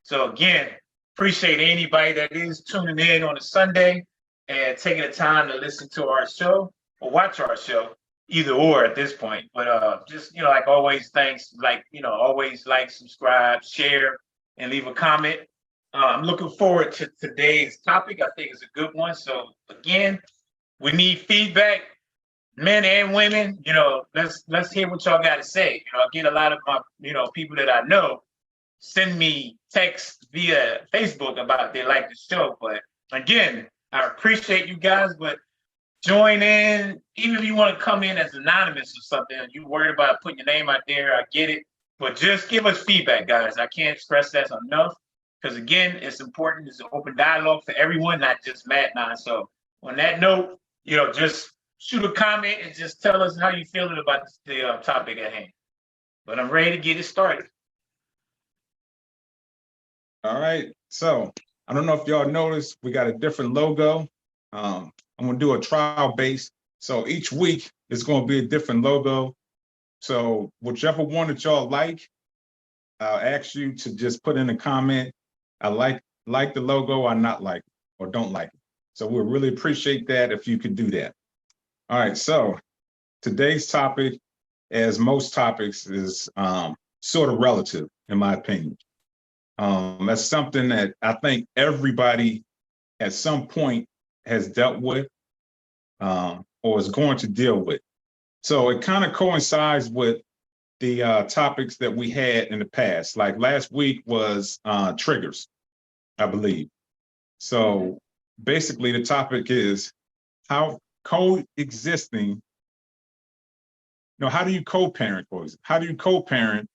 So again, appreciate anybody that is tuning in on a Sunday and taking the time to listen to our show or watch our show, either or at this point. But just like always, thanks. Always like, subscribe, share, and leave a comment. I'm looking forward to today's topic. I think it's a good one. So again, we need feedback, men and women. Let's hear what y'all got to say. I get a lot of my people that I know send me texts via Facebook about they like the show. But again, I appreciate you guys, but join in. Even if you want to come in as anonymous or something, and you worried about putting your name out there, I get it. But just give us feedback, guys. I can't stress that enough. Because again, it's important. It's an open dialogue for everyone, not just Matt and I. So on that note, just shoot a comment and just tell us how you feeling about the topic at hand. But I'm ready to get it started. All right. So I don't know if y'all noticed, we got a different logo. I'm going to do a trial base. So each week it's going to be a different logo. So whichever one that y'all like, I'll ask you to just put in a comment. I like the logo, or not like it, or don't like it. So we'll really appreciate that if you could do that. All right. So today's topic, as most topics, is sort of relative, in my opinion. That's something that I think everybody at some point has dealt with or is going to deal with. So it kind of coincides with the topics that we had in the past. Like last week was triggers, I believe. So basically the topic is how coexisting, how do you co-parent, boys? How do you co-parent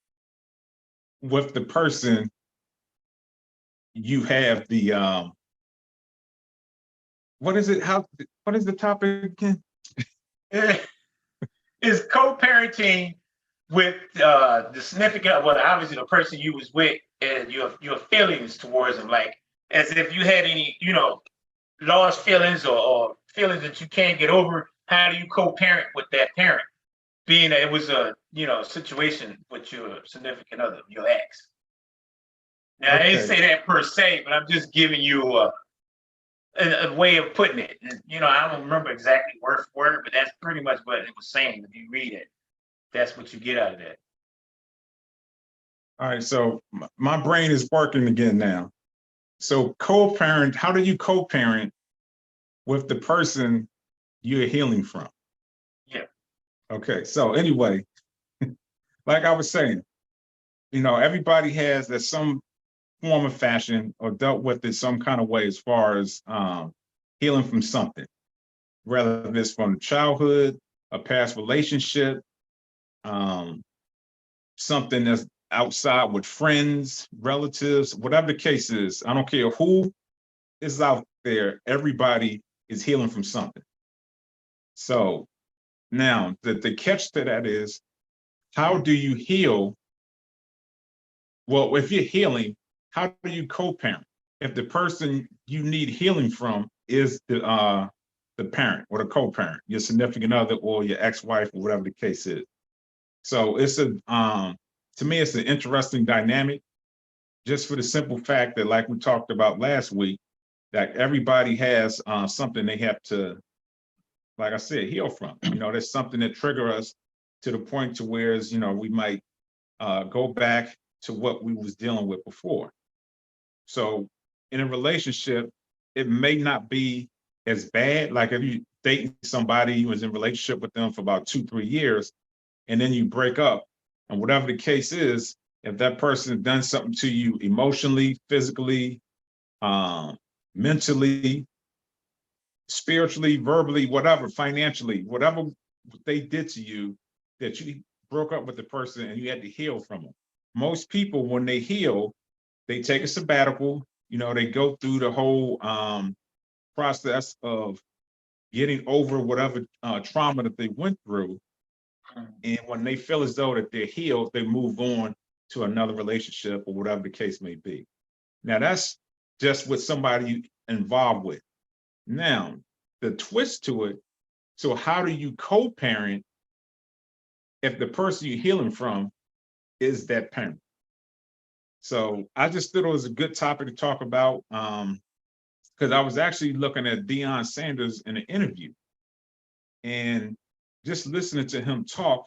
with the person you have the what is it? What is the topic again? Is co-parenting with the significant, well, obviously the person you was with, and your feelings towards them, like as if you had any, lost feelings or feelings that you can't get over. How do you co-parent with that parent, being that it was a situation with your significant other, your ex? Now, I didn't say that per se, but I'm just giving you a way of putting it. I don't remember exactly word for word, but that's pretty much what it was saying. If you read it, that's what you get out of that. All right, so my brain is working again now. So co-parent, how do you co-parent with the person you're healing from? Yeah. Okay, so anyway, like I was saying, everybody has that some form of fashion or dealt with it some kind of way as far as healing from something, whether it's from childhood, a past relationship, something that's outside with friends, relatives, whatever the case is. I don't care who is out there, everybody is healing from something. So now the catch to that is, how do you heal? Well, if you're healing, how do you co-parent? If the person you need healing from is the parent or the co-parent, your significant other or your ex-wife or whatever the case is. So it's to me, it's an interesting dynamic, just for the simple fact that, like we talked about last week, that everybody has something they have to, like I said, heal from. There's something that triggers us to the point to where we might go back to what we was dealing with before. So in a relationship, it may not be as bad. Like if you dating somebody, you was in a relationship with them for about 2-3 years, and then you break up, and whatever the case is, if that person done something to you emotionally, physically, mentally, spiritually, verbally, whatever, financially, whatever they did to you, that you broke up with the person and you had to heal from them. Most people, when they heal, they take a sabbatical, they go through the whole process of getting over whatever trauma that they went through. And when they feel as though that they're healed, they move on to another relationship or whatever the case may be. Now, that's just with somebody involved with. Now, the twist to it, so how do you co-parent if the person you're healing from is that parent? So I just thought it was a good topic to talk about, because I was actually looking at Deion Sanders in an interview, and just listening to him talk,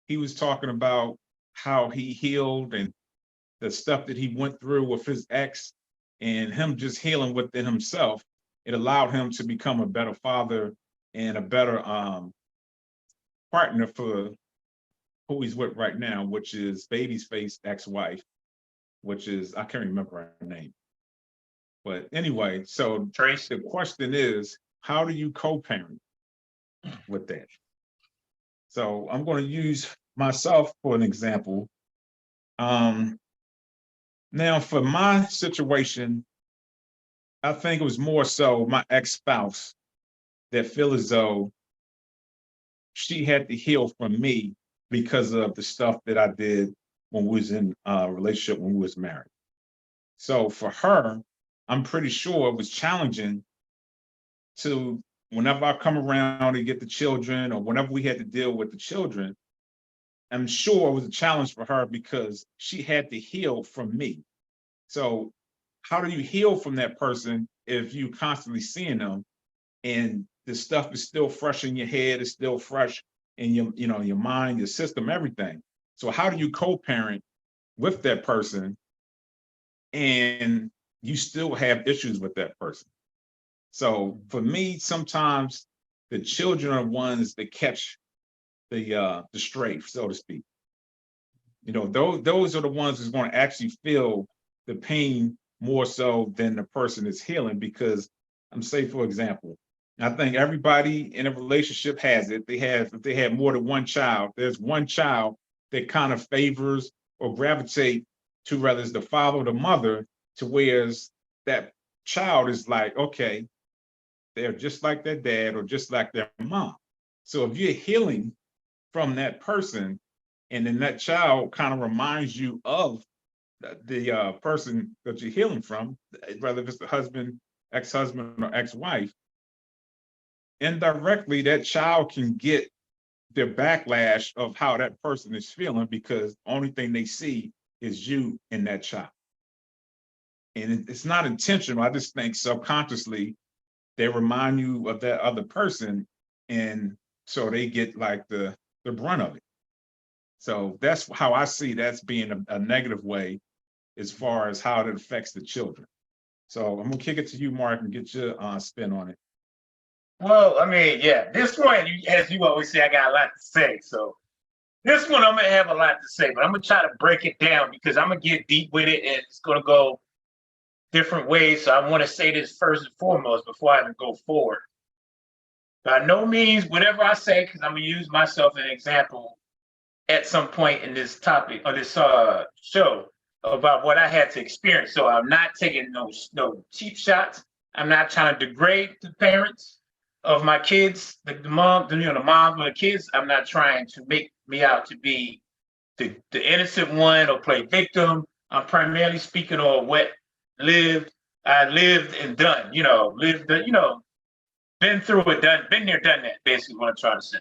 he was talking about how he healed and the stuff that he went through with his ex, and him just healing within himself. It allowed him to become a better father and a better partner for who he's with right now, which is Babyface ex-wife, which is, I can't remember her name. But anyway, so Trace. the question is, how do you co-parent with that? So I'm going to use myself for an example. Now, for my situation, I think it was more so my ex-spouse that feel as though she had to heal from me because of the stuff that I did when we was in a relationship, when we was married. So for her, I'm pretty sure it was challenging to, whenever I come around and get the children, or whenever we had to deal with the children, I'm sure it was a challenge for her because she had to heal from me. So how do you heal from that person if you constantly seeing them and the stuff is still fresh in your head, it's still fresh in your, your mind, your system, everything. So how do you co-parent with that person and you still have issues with that person? So for me, sometimes the children are ones that catch the strafe, so to speak. Those are the ones who's going to actually feel the pain more so than the person is healing. Because I'm say, for example, I think everybody in a relationship has it. If they have more than one child, there's one child that kind of favors or gravitate to, whether it's the father or the mother, to whereas that child is like, okay, they're just like their dad or just like their mom. So if you're healing from that person, and then that child kind of reminds you of the person that you're healing from, whether it's the husband, ex-husband, or ex-wife, indirectly that child can get their backlash of how that person is feeling, because the only thing they see is you in that child. And it's not intentional. I just think subconsciously they remind you of that other person, and so they get like the brunt of it. So that's how I see that's being a negative way as far as how it affects the children. So I'm gonna kick it to you, Mark, and get your spin on it. Well, I mean, yeah, this one, as you always say, I got a lot to say. So this one, I'm gonna have a lot to say, but I'm gonna try to break it down because I'm gonna get deep with it, and it's gonna go different ways. So I want to say this first and foremost before I even go forward. By no means, whatever I say, because I'm gonna use myself as an example at some point in this topic or this show about what I had to experience. So I'm not taking no cheap shots. I'm not trying to degrade the parents of my kids, the moms of the kids. I'm not trying to make me out to be the innocent one or play victim. I'm primarily speaking on what I lived and done, been through it, been there, done that, basically what I'm trying to say.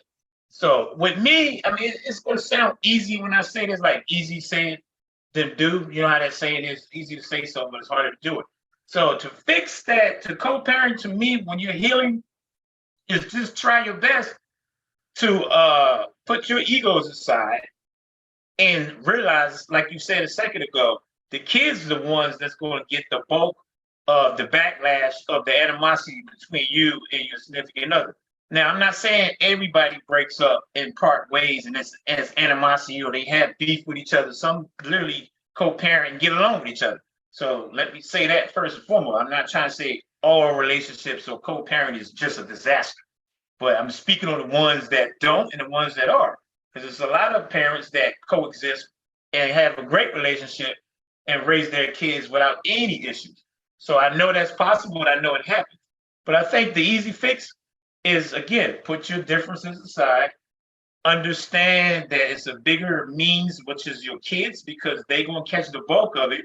So with me, I mean, it's going to sound easy when I say this, like easy saying than do. You know how that saying is, easy to say something, but it's harder to do it. So to fix that, to co-parent, to me, when you're healing, is just try your best to put your egos aside and realize, like you said a second ago, the kids are the ones that's going to get the bulk of the backlash of the animosity between you and your significant other. Now, I'm not saying everybody breaks up and part ways and it's as animosity or they have beef with each other. Some literally co-parent and get along with each other. So let me say that first and foremost. I'm not trying to say all relationships or co-parent is just a disaster, but I'm speaking on the ones that don't and the ones that are. Because there's a lot of parents that coexist and have a great relationship and raise their kids without any issues. So I know that's possible and I know it happens. But I think the easy fix is, again, put your differences aside, understand that it's a bigger means, which is your kids, because they're going to catch the bulk of it.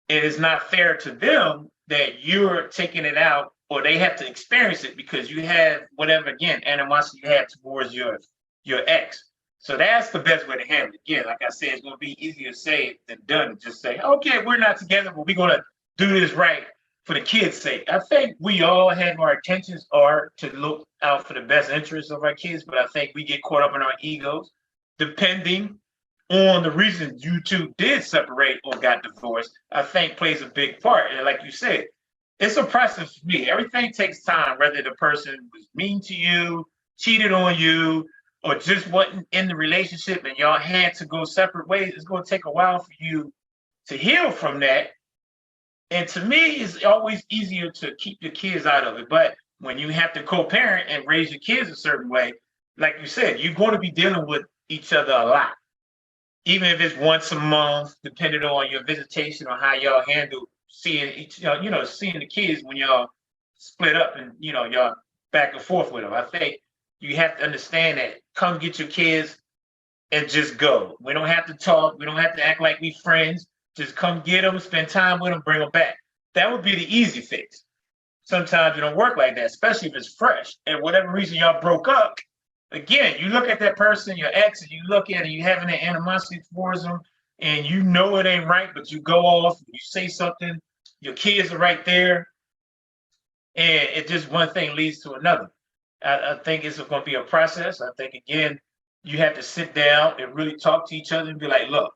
And it's not fair to them that you're taking it out or they have to experience it because you have whatever, again, animosity you have towards your ex. So that's the best way to handle it. Again, like I said, it's going to be easier said than done. Just say, okay, we're not together, but we're going to do this right for the kids' sake. I think we all have our intentions are to look out for the best interests of our kids, but I think we get caught up in our egos, depending on the reason you two did separate or got divorced. I think plays a big part. And like you said, it's a process for me. Everything takes time, whether the person was mean to you, cheated on you, or just wasn't in the relationship and y'all had to go separate ways. It's going to take a while for you to heal from that. And to me, it's always easier to keep your kids out of it. But when you have to co-parent and raise your kids a certain way, like you said, you're going to be dealing with each other a lot. Even if it's once a month, depending on your visitation or how y'all handle seeing each, seeing the kids when y'all split up and, y'all back and forth with them. I think you have to understand that. Come get your kids and just go. We don't have to talk. We don't have to act like we friends. Just come get them, spend time with them, bring them back. That would be the easy fix. Sometimes it don't work like that, especially if it's fresh. And whatever reason y'all broke up, again, you look at that person, your ex, and you look at it, you having that animosity towards them, and you know it ain't right, but you go off, you say something, your kids are right there, and it just one thing leads to another. I think it's going to be a process. I think, again, you have to sit down and really talk to each other and be like, look,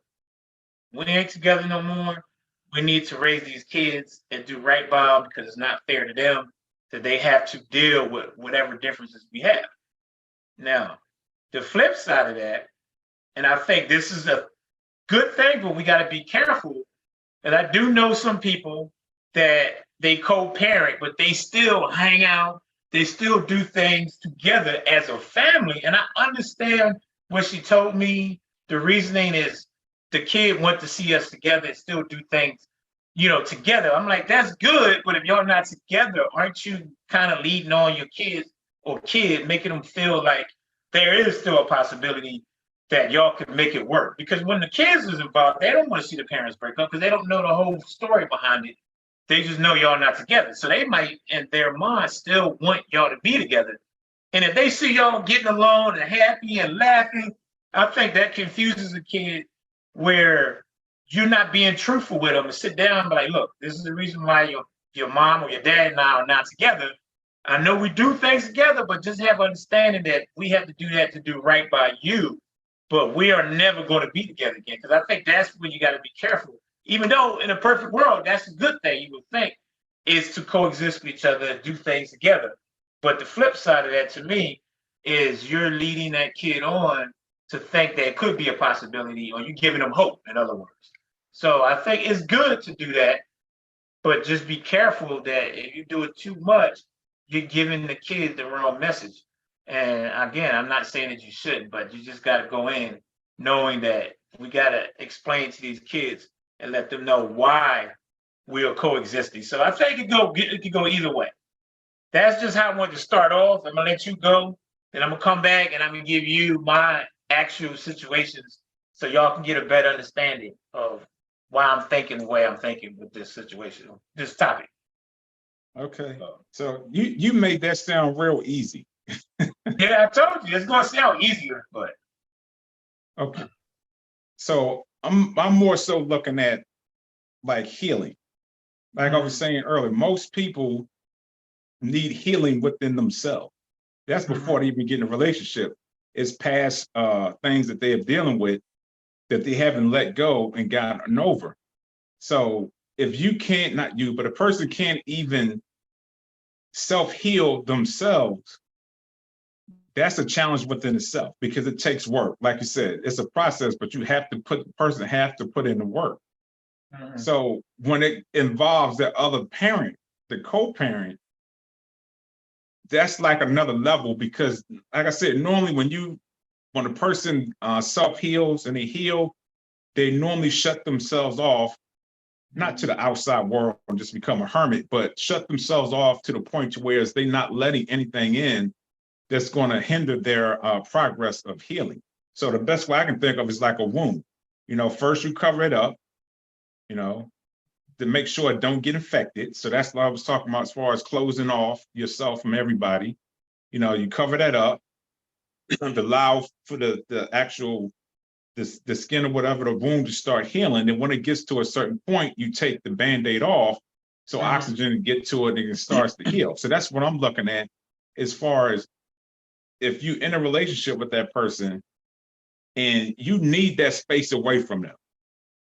we ain't together no more. We need to raise these kids and do right by them because it's not fair to them that they have to deal with whatever differences we have. Now, the flip side of that, and I think this is a good thing, but we got to be careful. And I do know some people that they co-parent, but they still hang out. They still do things together as a family. And I understand what she told me. The reasoning is the kid went to see us together and still do things, together. I'm like, that's good. But if y'all not together, aren't you kind of leading on your kids or kid, making them feel like there is still a possibility that y'all can make it work? Because when the kids is involved, they don't want to see the parents break up because they don't know the whole story behind it. They just know y'all not together. So they might, in their mind, still want y'all to be together. And if they see y'all getting along and happy and laughing, I think that confuses a kid where you're not being truthful with them and sit down and be like, look, this is the reason why your mom or your dad and I are not together. I know we do things together, but just have understanding that we have to do that to do right by you. But we are never going to be together again. Because I think that's when you got to be careful. Even though in a perfect world, that's a good thing, you would think, is to coexist with each other and do things together. But the flip side of that to me is you're leading that kid on to think that it could be a possibility, or you're giving them hope, in other words. So I think it's good to do that, but just be careful that if you do it too much, you're giving the kid the wrong message. And again, I'm not saying that you shouldn't, but you just got to go in knowing that we got to explain to these kids and let them know why we are coexisting. So I think it could go either way. That's just how I want to start off. I'm gonna let you go, then I'm gonna come back and I'm gonna give you my actual situations so y'all can get a better understanding of why I'm thinking the way I'm thinking with this situation, this topic. Okay. So you made that sound real easy. Yeah, I told you it's gonna sound easier, but okay. So I'm more so looking at like healing. Like I was saying earlier, most people need healing within themselves. That's before they even get in a relationship. It's past things that they're dealing with that they haven't let go and gotten over. So if you can't, not you, but a person can't even self-heal themselves, that's a challenge within itself because it takes work. Like you said, it's a process, but the person have to put in the work. So when it involves the other parent, the co-parent, that's like another level because, like I said, normally when a person self-heals and they heal, they normally shut themselves off, not to the outside world and just become a hermit, but shut themselves off to the point to where they're not letting anything in that's going to hinder their progress of healing. So the best way I can think of is like a wound. First you cover it up, to make sure it don't get infected. So that's what I was talking about as far as closing off yourself from everybody. You cover that up. to allow for the actual the skin or whatever, the wound to start healing. And when it gets to a certain point, you take the Band-Aid off so oxygen can get to it and it starts to heal. So that's what I'm looking at as far as if you in a relationship with that person and you need that space away from them.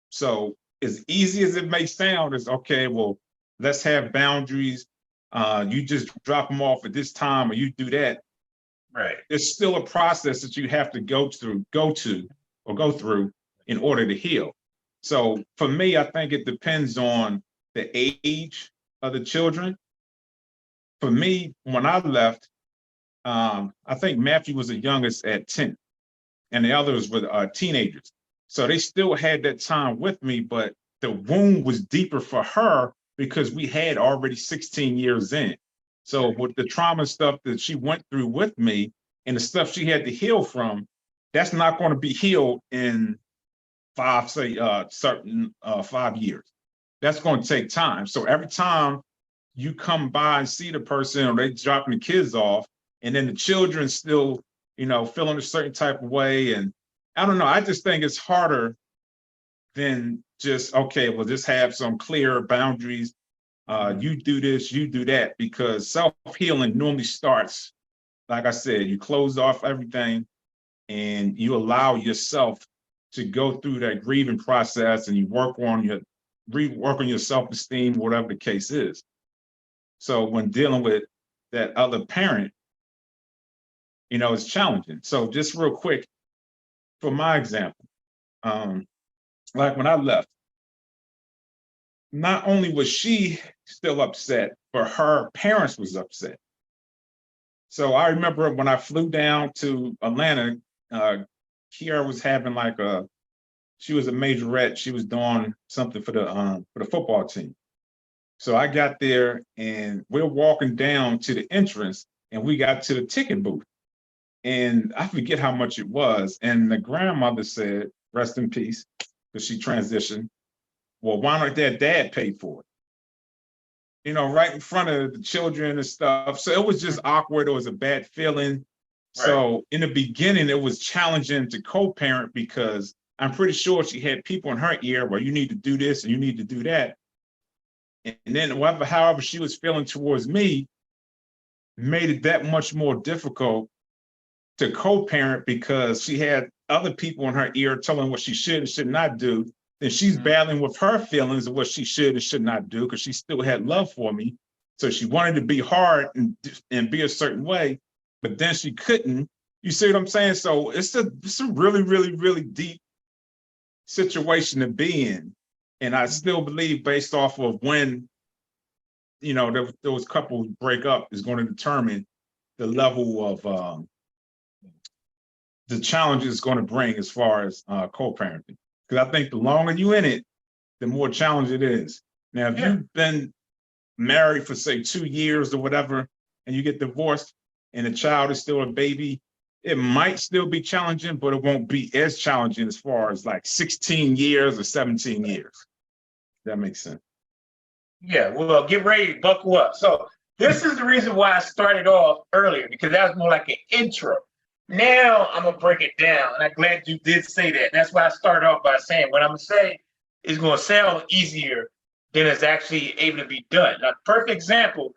So as easy as it may sound, is okay, well, let's have boundaries. You just drop them off at this time or you do that. Right. There's still a process that you have to go through in order to heal. So for me, I think it depends on the age of the children. For me, when I left, I think Matthew was the youngest at 10, and the others were teenagers. So they still had that time with me, but the wound was deeper for her because we had already 16 years in. So with the trauma stuff that she went through with me and the stuff she had to heal from, that's not going to be healed in 5 years. That's going to take time. So every time you come by and see the person or they dropping the kids off, and then the children still, feeling a certain type of way. And I don't know, I just think it's harder than just, okay, well, just have some clear boundaries. You do this, you do that, because self-healing normally starts, like I said, you close off everything and you allow yourself to go through that grieving process and you work on your self-esteem, whatever the case is. So when dealing with that other parent, it's challenging. So just real quick, for my example, like when I left, not only was she still upset, but her parents was upset. So I remember when I flew down to Atlanta, Kiara was having she was a majorette. She was doing something for the football team. So I got there and we're walking down to the entrance and we got to the ticket booth. And I forget how much it was. And the grandmother said, rest in peace, because she transitioned. Well, why not their dad pay for it? Right in front of the children and stuff. So it was just awkward. It was a bad feeling. Right. So in the beginning, it was challenging to co-parent because I'm pretty sure she had people in her ear where you need to do this and you need to do that. And then however she was feeling towards me made it that much more difficult to co-parent because she had other people in her ear telling what she should and should not do. Then she's battling with her feelings of what she should and should not do because she still had love for me. So she wanted to be hard and be a certain way, but then she couldn't. You see what I'm saying? So it's a really, really, really deep situation to be in. And I still believe based off of when, those couples break up is going to determine the level of the challenges it's going to bring as far as co-parenting. Because I think the longer you're in it, the more challenge it is. Now, if you've been married for, say, 2 years or whatever, and you get divorced and the child is still a baby, it might still be challenging, but it won't be as challenging as far as like 16 years or 17 years. That makes sense. Yeah, well, get ready, buckle up. So this is the reason why I started off earlier, because that was more like an intro. Now I'm gonna break it down, and I'm glad you did say that. That's why I started off by saying what I'm gonna say is gonna sound easier than it's actually able to be done. A perfect example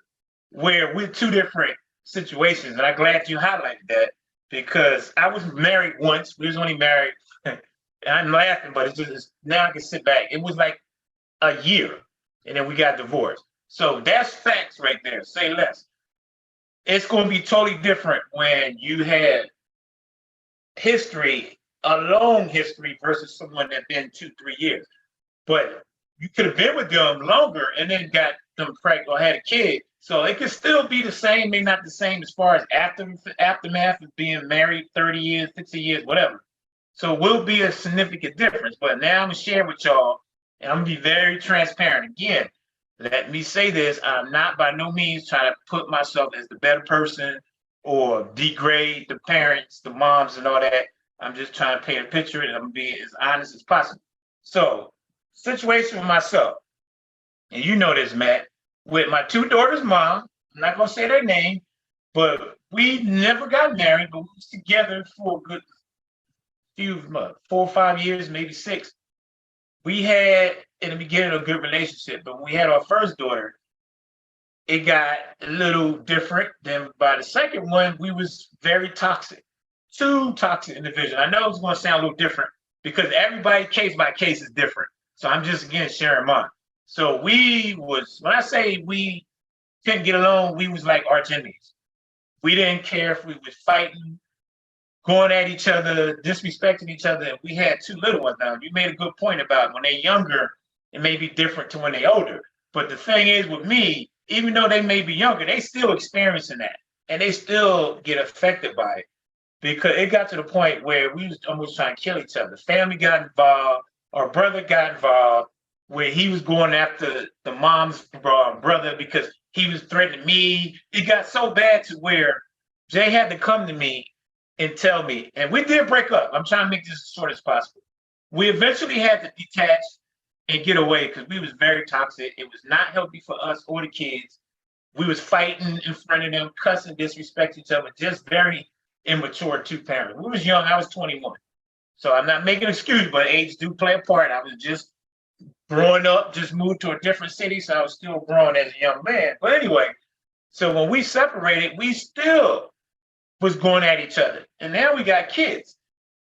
where we're two different situations, and I'm glad you highlighted that because I was married once. We was only married, and I'm laughing, but it's just now I can sit back. It was like a year, and then we got divorced. So that's facts right there. Say less. It's going to be totally different when you had history, a long history versus someone that's been 2-3 years. But you could have been with them longer and then got them pregnant or had a kid. So it could still be the same, maybe not the same as far as aftermath of being married 30 years, 60 years, whatever. So it will be a significant difference. But now I'm going to share with y'all, and I'm going to be very transparent. Again, let me say this. I'm not by no means trying to put myself as the better person or degrade the parents, the moms, and all that. I'm just trying to paint a picture, and I'm going to be as honest as possible. So, situation with myself, and you know this, Matt, with my two daughters' mom, I'm not going to say their name, But we never got married, but we was together for a good few months, 4 or 5 years, maybe 6. We had in the beginning a good relationship, but when we had our first daughter, it got a little different. Then by the second one, we was very toxic, too toxic individual. I know it's going to sound a little different because everybody case by case is different. So I'm just again sharing mine. So we was, when I say we couldn't get along, we was like arch enemies. We didn't care if we was fighting, going at each other, disrespecting each other. We had 2 little ones now. You made a good point about when they're younger, it may be different to when they're older. But the thing is with me, even though they may be younger, they still experiencing that. And they still get affected by it. Because it got to the point where we was almost trying to kill each other. Family got involved, our brother got involved, where he was going after the mom's brother because he was threatening me. It got so bad to where Jay had to come to me and tell me, and we did break up. I'm trying to make this as short as possible. We eventually had to detach and get away because we was very toxic. It was not healthy for us or the kids. We was fighting in front of them, cussing, disrespecting each other, just very immature 2 parents. We was young. I was 21. So I'm not making an excuse, but age do play a part. I was just growing up, just moved to a different city, so I was still growing as a young man. But anyway, so when we separated, we still was going at each other. And now we got kids.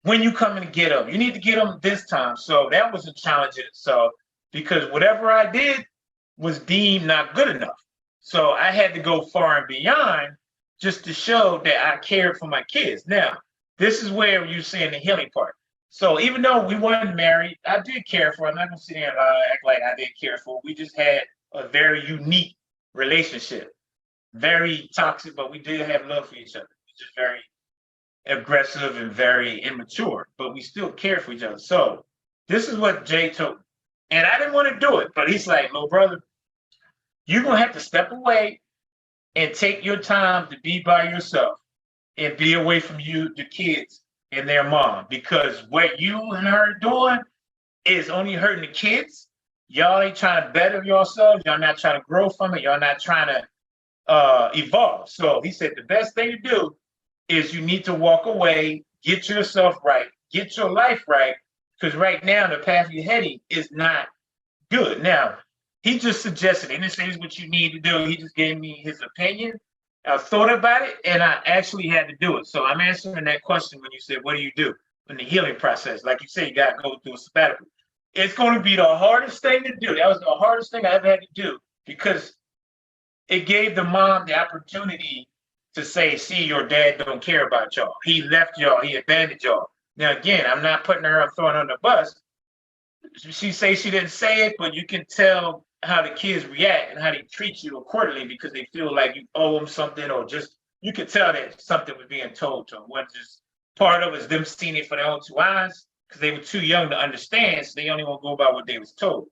When you coming to get them, you need to get them this time. So that was a challenge in itself because whatever I did was deemed not good enough. So I had to go far and beyond just to show that I cared for my kids. Now, this is where you're saying the healing part. So even though we weren't married, I did care for her. I'm not gonna sit there and act like I didn't care for her. We just had a very unique relationship, very toxic, but we did have love for each other. Just very aggressive and very immature, but we still care for each other. So this is what Jay told me. And I didn't want to do it, but he's like, little brother, you're gonna have to step away and take your time to be by yourself and be away from the kids and their mom, because what you and her are doing is only hurting the kids. Y'all ain't trying to better yourselves. Y'all not trying to grow from it. Y'all not trying to evolve. So he said the best thing to do is you need to walk away, get yourself right, get your life right, because right now the path you're heading is not good. Now, he just suggested, and this is what you need to do. He just gave me his opinion. I thought about it, and I actually had to do it. So I'm answering that question when you said, what do you do in the healing process? Like you said, you got to go through a sabbatical. It's going to be the hardest thing to do. That was the hardest thing I ever had to do because it gave the mom the opportunity to say, see, your dad don't care about y'all. He left y'all. He abandoned y'all. Now, again, I'm not putting her, I'm throwing her on the bus. She say she didn't say it, but you can tell how the kids react and how they treat you accordingly because they feel like you owe them something, or just you could tell that something was being told to them. What just part of it is them seeing it for their own 2 eyes because they were too young to understand, so they only want to go by what they was told.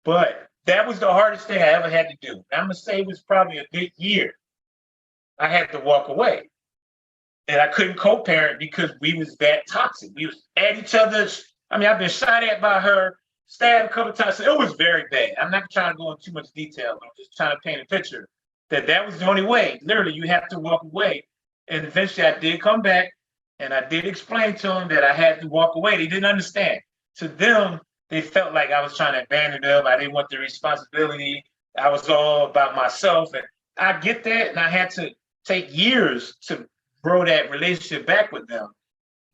But that was the hardest thing I ever had to do. I'm gonna say it was probably a good year. I had to walk away, and I couldn't co-parent because we was that toxic. We was at each other's. I mean, I've been shot at by her, stabbed a couple of times. So it was very bad. I'm not trying to go into too much detail, but I'm just trying to paint a picture that was the only way. Literally, you have to walk away. And eventually I did come back and I did explain to them that I had to walk away. They didn't understand. To them, they felt like I was trying to abandon them. I didn't want the responsibility. I was all about myself. And I get that. And I had to take years to grow that relationship back with them.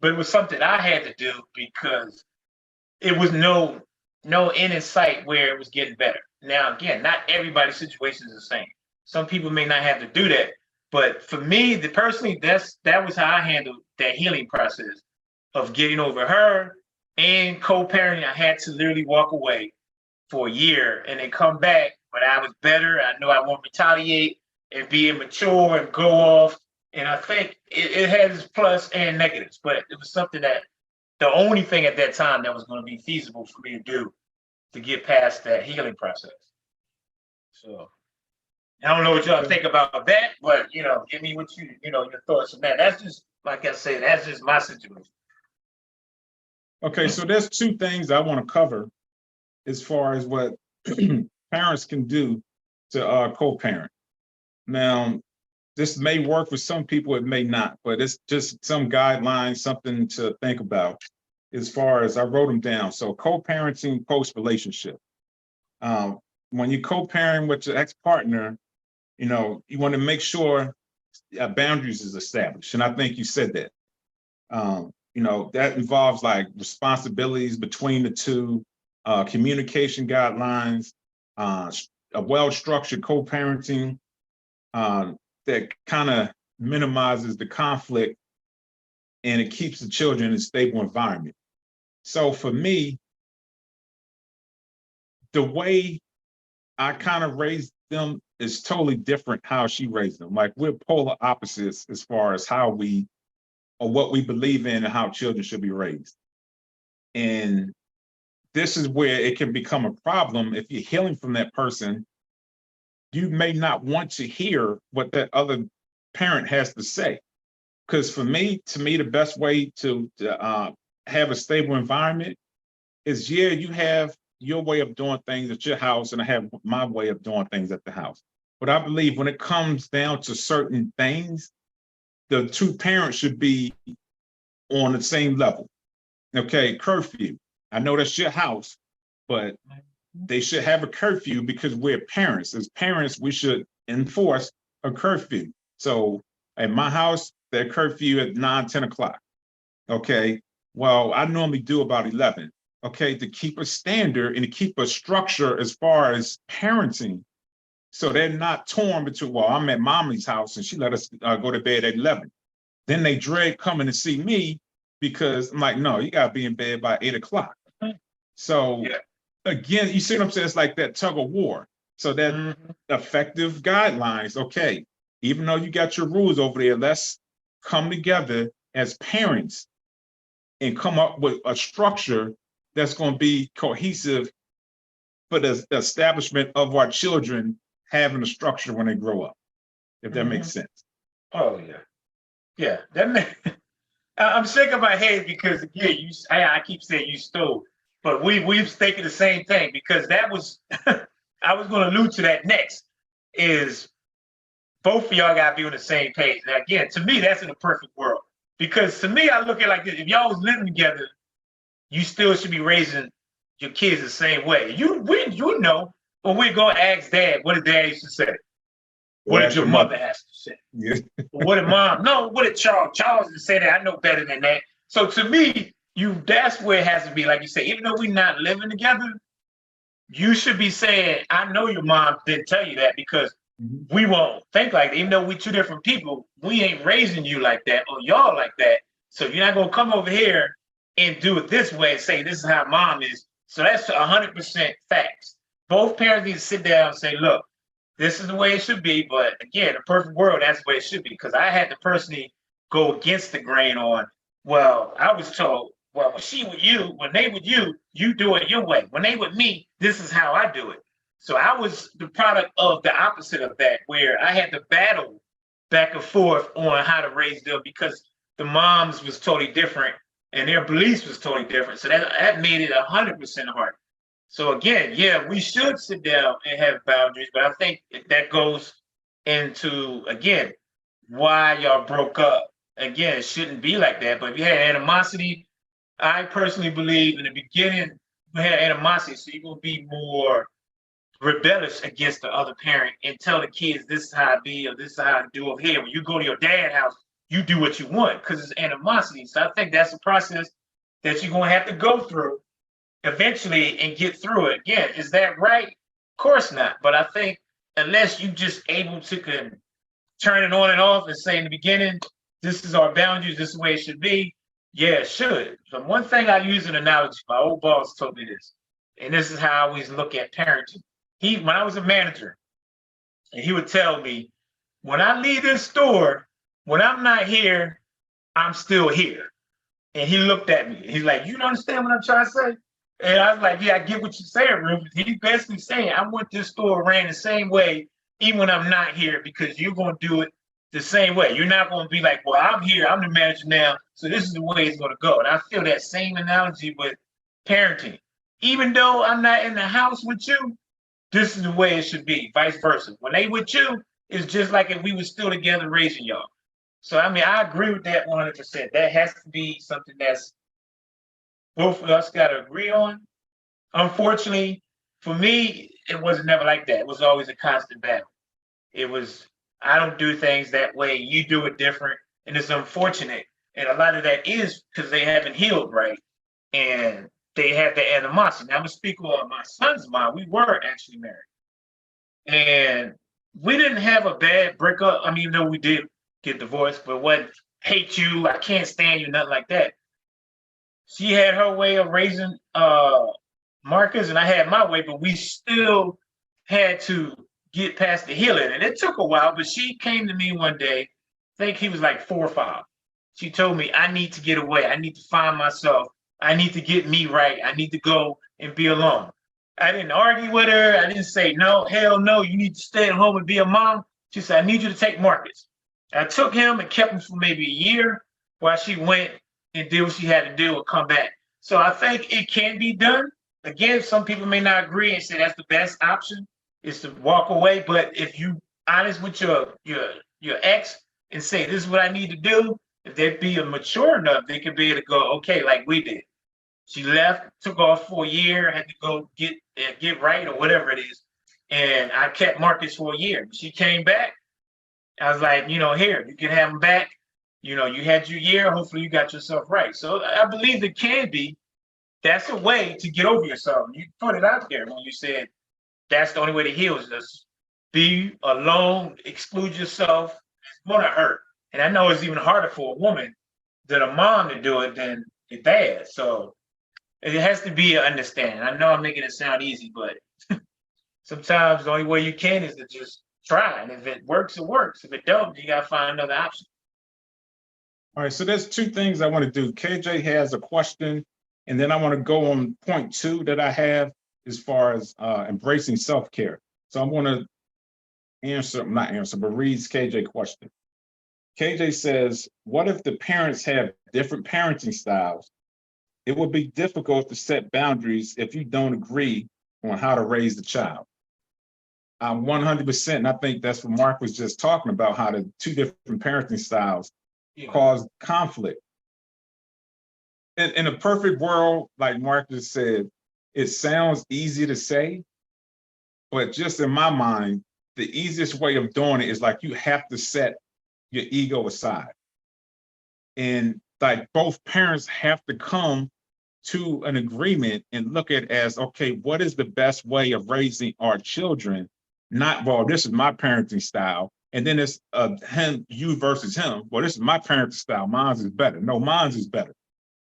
But it was something I had to do because it was no end in sight where it was getting better. Now, again, not everybody's situation is the same. Some people may not have to do that. But for me, personally, that was how I handled that healing process of getting over her and co-parenting. I had to literally walk away for a year and then come back, but I was better. I know I won't retaliate and be immature and go off. And I think it has plus and negatives, but it was something that the only thing at that time that was going to be feasible for me to do to get past that healing process. So I don't know what y'all think about that, but give me what your thoughts on that. That's just, like I said, that's just my situation. Okay, so there's 2 things I want to cover as far as what parents can do to co-parent. Now, this may work for some people, it may not, but it's just some guidelines, something to think about as far as I wrote them down. So co-parenting post-relationship. When you co-parent with your ex-partner, you know, you want to make sure boundaries is established. And I think you said that. You know, that involves like responsibilities between the two, communication guidelines, a well-structured co-parenting that kind of minimizes the conflict and it keeps the children in a stable environment. So for me, the way I kind of raised them is totally different how she raised them. Like we're polar opposites as far as how we or what we believe in and how children should be raised. And this is where it can become a problem if you're healing from that person. You may not want to hear what that other parent has to say. Because to me, the best way to have a stable environment is, yeah, you have your way of doing things at your house and I have my way of doing things at the house. But I believe when it comes down to certain things, the two parents should be on the same level. Okay, curfew. I know that's your house, but they should have a curfew because we're parents. As parents, we should enforce a curfew. So at my house, that curfew at 9, 10 o'clock. Okay, well, I normally do about 11. Okay, to keep a standard and to keep a structure as far as parenting. So they're not torn between, well, I'm at mommy's house and she let us go to bed at 11. Then they dread coming to see me because I'm like, no, you got to be in bed by 8 o'clock. So again, you see what I'm saying? It's like that tug of war. So that effective guidelines, okay, even though you got your rules over there, let's come together as parents and come up with a structure that's going to be cohesive for the establishment of our children having a structure when they grow up, if that makes sense. Oh, yeah. Yeah, I'm shaking my head because again, I keep saying you stole, but we've stated the same thing because that was I was going to allude to that next. Is both of y'all got to be on the same page. Now, again, to me, that's in a perfect world because to me, I look at it like this: if y'all was living together, you still should be raising your kids the same way. You know, when we're going to ask Dad, what did Dad used to say? What did your mother have to say? Yeah. What did Mom? No, what did Charles? Charles didn't say that. I know better than that. So to me, that's where it has to be. Like you say, even though we're not living together, you should be saying, I know your mom didn't tell you that because we won't think like that. Even though we're two different people, we ain't raising you like that or y'all like that. So you're not going to come over here and do it this way and say, this is how mom is. So that's 100% facts. Both parents need to sit down and say, look, this is the way it should be. But again, the perfect world, that's the way it should be. Because I had to personally go against the grain on, well, I was told, well, when they with you, you do it your way. When they with me, this is how I do it. So I was the product of the opposite of that, where I had to battle back and forth on how to raise them because the moms was totally different and their beliefs was totally different. So that made it 100% hard. So again, yeah, we should sit down and have boundaries, but I think that goes into, again, why y'all broke up. Again, it shouldn't be like that. But if you had animosity, I personally believe in the beginning, we had animosity, so you're going to be more rebellious against the other parent and tell the kids this is how I be or this is how I do over here. When you go to your dad's house, you do what you want because it's animosity. So I think that's a process that you're going to have to go through eventually and get through it. Again, is that right? Of course not. But I think unless you just able to turn it on and off and say in the beginning, this is our boundaries, this is the way it should be, yeah, it should. So one thing I use an analogy, my old boss told me this, and this is how I always look at parenting. When I was a manager, and he would tell me, when I leave this store, when I'm not here, I'm still here. And he looked at me. He's like, you don't understand what I'm trying to say? And I was like, yeah, I get what you're saying, Rufus. He's basically saying, I want this store ran the same way, even when I'm not here, because you're going to do it the same way. You're not going to be like, well, I'm here, I'm the manager now, so this is the way it's going to go. And I feel that same analogy with parenting. Even though I'm not in the house with you, this is the way it should be, vice versa. When they with you, it's just like if we were still together raising y'all. So I mean, I agree with that 100%. That has to be something that's both of us got to agree on. Unfortunately, for me, it was never like that. It was always a constant battle. It was, I don't do things that way. You do it different. And it's unfortunate. And a lot of that is because they haven't healed right. And they have the animosity. Now, I'm going to speak on my son's mom. We were actually married. And we didn't have a bad breakup. I mean, no, we did get divorced, but what hate you, I can't stand you, nothing like that. She had her way of raising Marcus, and I had my way, but we still had to get past the healing. And it took a while, but she came to me one day, I think he was like 4 or 5. She told me, I need to get away. I need to find myself. I need to get me right. I need to go and be alone. I didn't argue with her. I didn't say, no, hell no, you need to stay at home and be a mom. She said, I need you to take Marcus. I took him and kept him for maybe a year while she went and did what she had to do and come back. So I think it can be done. Again, some people may not agree and say that's the best option is to walk away. But if you honest with your ex and say this is what I need to do, if they be mature enough, they can be able to go, okay, like we did. She left, took off for a year, had to go get right or whatever it is. And I kept Marcus for a year. She came back. I was like, here, you can have him back. You had your year. Hopefully you got yourself right. So I believe it can be. That's a way to get over yourself. You put it out there when you said that's the only way to heal is just be alone, exclude yourself. It's going to hurt. And I know it's even harder for a woman than a mom to do it than a dad. So it has to be an understanding. I know I'm making it sound easy, but sometimes the only way you can is to just try. And if it works, it works. If it don't, you got to find another option. All right, so there's 2 things I want to do. KJ has a question, and then I want to go on point 2 that I have as far as embracing self-care. So I'm going to read KJ question. KJ says, what if the parents have different parenting styles? It would be difficult to set boundaries if you don't agree on how to raise the child. I'm 100%, and I think that's what Mark was just talking about, how the 2 different parenting styles cause conflict. In a perfect world, like Mark just said, it sounds easy to say, but just in my mind, the easiest way of doing it is like you have to set your ego aside. And like both parents have to come to an agreement and look at it as, okay, what is the best way of raising our children? Not, well, this is my parenting style. And then it's you versus him. Well, this is my parenting style. Mine's is better. No, mine's is better.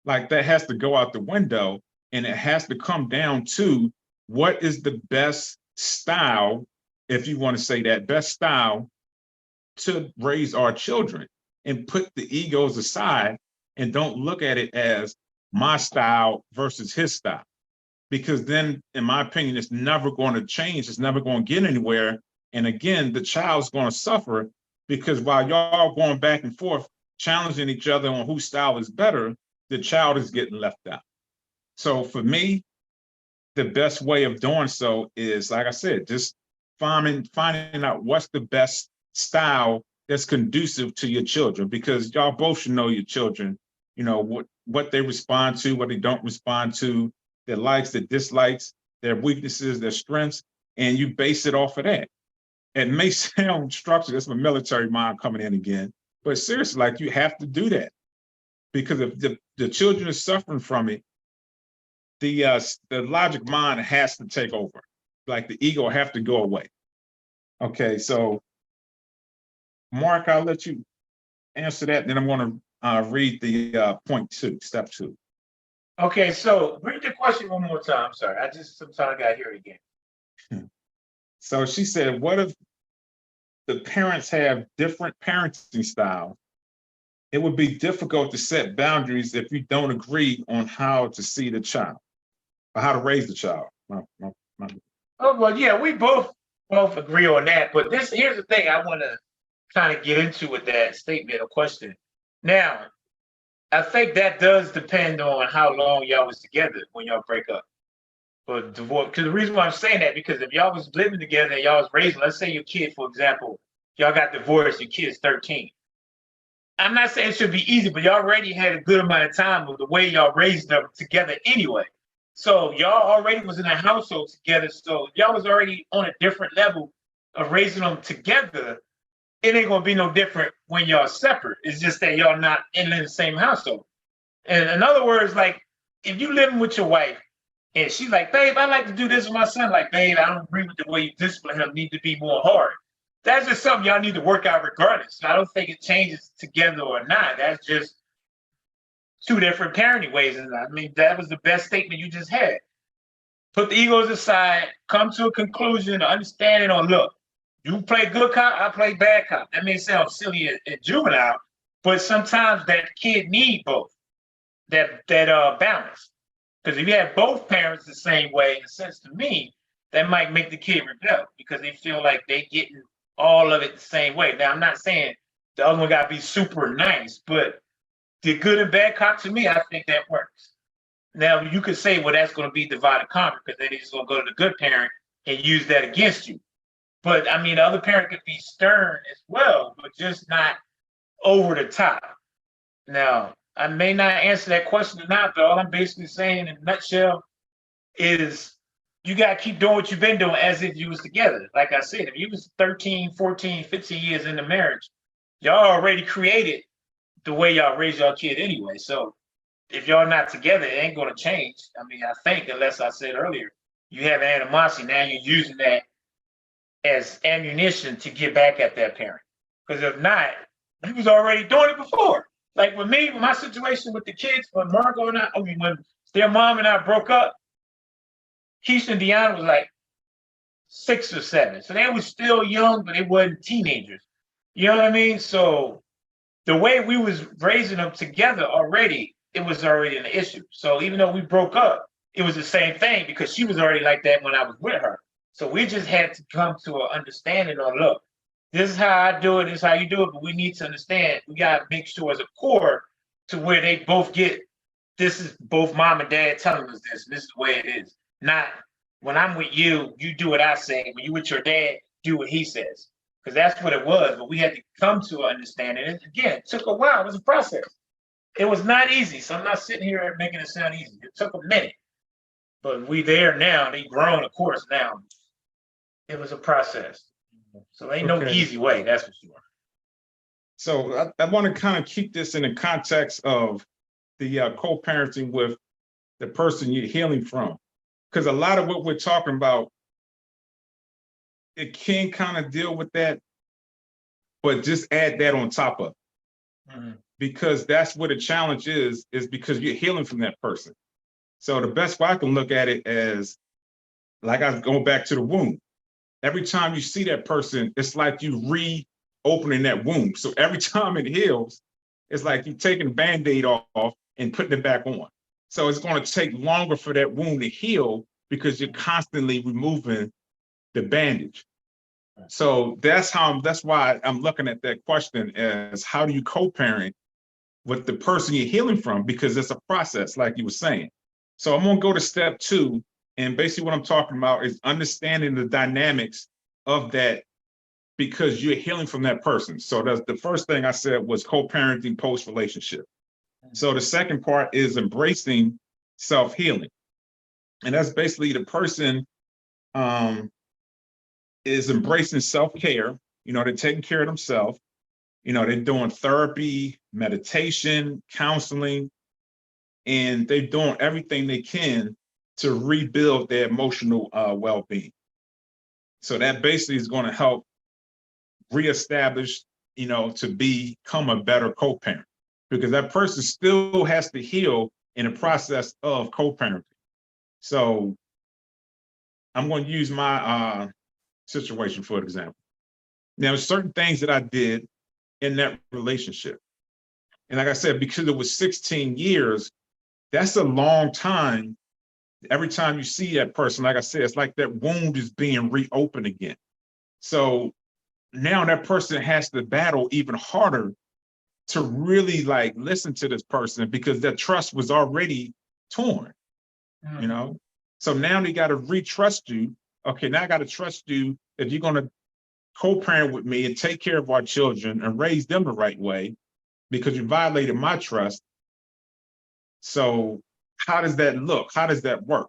Like that has to go out the window, and it has to come down to what is the best style, if you want to say that, best style to raise our children, and put the egos aside and don't look at it as my style versus his style. Because then, in my opinion, it's never going to change. It's never going to get anywhere. And again, the child's going to suffer because while y'all going back and forth, challenging each other on whose style is better, the child is getting left out. So for me, the best way of doing so is, like I said, just finding out what's the best style that's conducive to your children, because y'all both should know your children, what they respond to, what they don't respond to, their likes, their dislikes, their weaknesses, their strengths, and you base it off of that. It may sound structured, that's my military mind coming in again, but seriously, like you have to do that. Because if the children are suffering from it, the logic mind has to take over. Like the ego have to go away. Okay, so Mark, I'll let you answer that. Then I'm going to read the point 2, step 2. Okay, so read the question one more time. I'm sorry, I just sometimes got to hear it again. So she said, what if the parents have different parenting styles? It would be difficult to set boundaries if you don't agree on how to see the child or how to raise the child. Oh, well, yeah, we both agree on that. But here's the thing I want to kind of get into with that statement or question. Now, I think that does depend on how long y'all was together when y'all break up. But divorce, because the reason why I'm saying that, because if y'all was living together and y'all was raising, let's say your kid, for example, Y'all got divorced, your kid's 13. I'm not saying it should be easy, but y'all already had a good amount of time with the way y'all raised them together anyway. So y'all already was in a household together. So y'all was already on a different level of raising them together. It ain't gonna be no different when y'all separate. It's just that y'all not in the same household. And in other words, like if you living with your wife and she's like, babe, I like to do this with my son. Like, babe, I don't agree with the way you discipline him. Need to be more hard. That's just something y'all need to work out regardless. I don't think it changes together or not. That's just two different parenting ways. And I mean, that was the best statement you just had. Put the egos aside, come to a conclusion, an understanding on look, you play good cop, I play bad cop. That may sound silly and juvenile, but sometimes that kid need both, that balance. Because if you have both parents the same way, in a sense to me, that might make the kid rebel because they feel like they getting all of it the same way. Now, I'm not saying the other one got to be super nice, but the good and bad cop to me, I think that works. Now, you could say, well, that's going to be divide and conquer because then he's going to go to the good parent and use that against you. But I mean, the other parent could be stern as well, but just not over the top. Now, I may not answer that question or not, but all I'm basically saying in a nutshell is you got to keep doing what you've been doing as if you was together. Like I said, if you was 13, 14, 15 years into marriage, y'all already created the way y'all raise your kid anyway. So if y'all not together, it ain't going to change. I mean, I think, unless I said earlier, you have animosity. Now you're using that as ammunition to get back at that parent. Because if not, you was already doing it before. Like with me, my situation with the kids, when Margot and when their mom and I broke up, Keisha and Deanna was like 6 or 7. So they were still young, but they wasn't teenagers. You know what I mean? So the way we was raising them together already, it was already an issue. So even though we broke up, it was the same thing because she was already like that when I was with her. So we just had to come to an understanding on, look, this is how I do it, this is how you do it, but we need to understand, we got to make sure as a core to where they both get, this is both mom and dad telling us this is the way it is. Not when I'm with you, you do what I say. When you with your dad, do what he says. Because that's what it was, but we had to come to an understanding. And again, it took a while, it was a process. It was not easy, so I'm not sitting here making it sound easy. It took a minute. But we there now, they grown, of course, now. It was a process. So ain't no easy way, that's for sure. So I want to kind of keep this in the context of the co-parenting with the person you're healing from. Because a lot of what we're talking about, it can kind of deal with that, but just add that on top of it. Mm-hmm. Because that's what the challenge is because you're healing from that person. So the best way I can look at it as, like I was going back to the womb. Every time you see that person, it's like you reopening that wound. So every time it heals, it's like you're taking the Band-Aid off and putting it back on. So it's going to take longer for that wound to heal because you're constantly removing the bandage. So that's why I'm looking at that question as, how do you co-parent with the person you're healing from? Because it's a process, like you were saying. So I'm going to go to step 2. And basically what I'm talking about is understanding the dynamics of that because you're healing from that person. So that's the first thing I said was co-parenting post-relationship. So the second part is embracing self-healing. And that's basically the person is embracing self-care. You know, they're taking care of themselves. You know, they're doing therapy, meditation, counseling, and they're doing everything they can to rebuild their emotional well-being. So that basically is going to help reestablish, you know, to become a better co-parent, because that person still has to heal in the process of co-parenting. So I'm going to use my situation for example. Now, certain things that I did in that relationship. And like I said, because it was 16 years, that's a long time. Every time you see that person, like I said, it's like that wound is being reopened again. So now that person has to battle even harder to really like listen to this person because their trust was already torn, you know? So now they got to retrust you. Okay, now I got to trust you that you're going to co-parent with me and take care of our children and raise them the right way because you violated my trust. So how does that look? How does that work?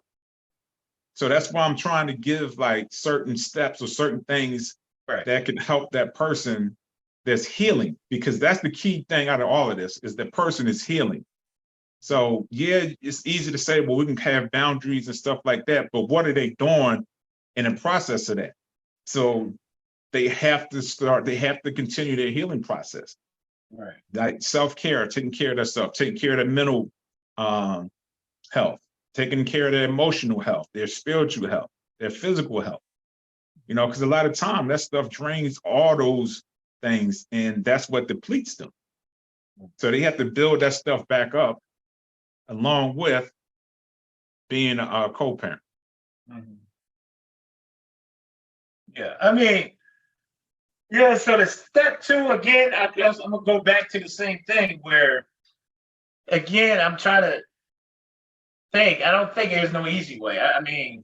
So that's why I'm trying to give like certain steps or certain things that can help that person that's healing, because that's the key thing out of all of this is the person is healing. So yeah, it's easy to say, well, we can have boundaries and stuff like that, but what are they doing in the process of that? So they have to continue their healing process. Right. Like self-care, taking care of themselves, taking care of their mental health, taking care of their emotional health, their spiritual health, their physical health. You know, because a lot of time that stuff drains all those things, and that's what depletes them. So they have to build that stuff back up along with being a co-parent. Mm-hmm. Yeah, I mean, yeah, so the step two, again, I guess I'm gonna go back to the same thing where, again, I'm trying to think. I don't think there's no easy way. I mean,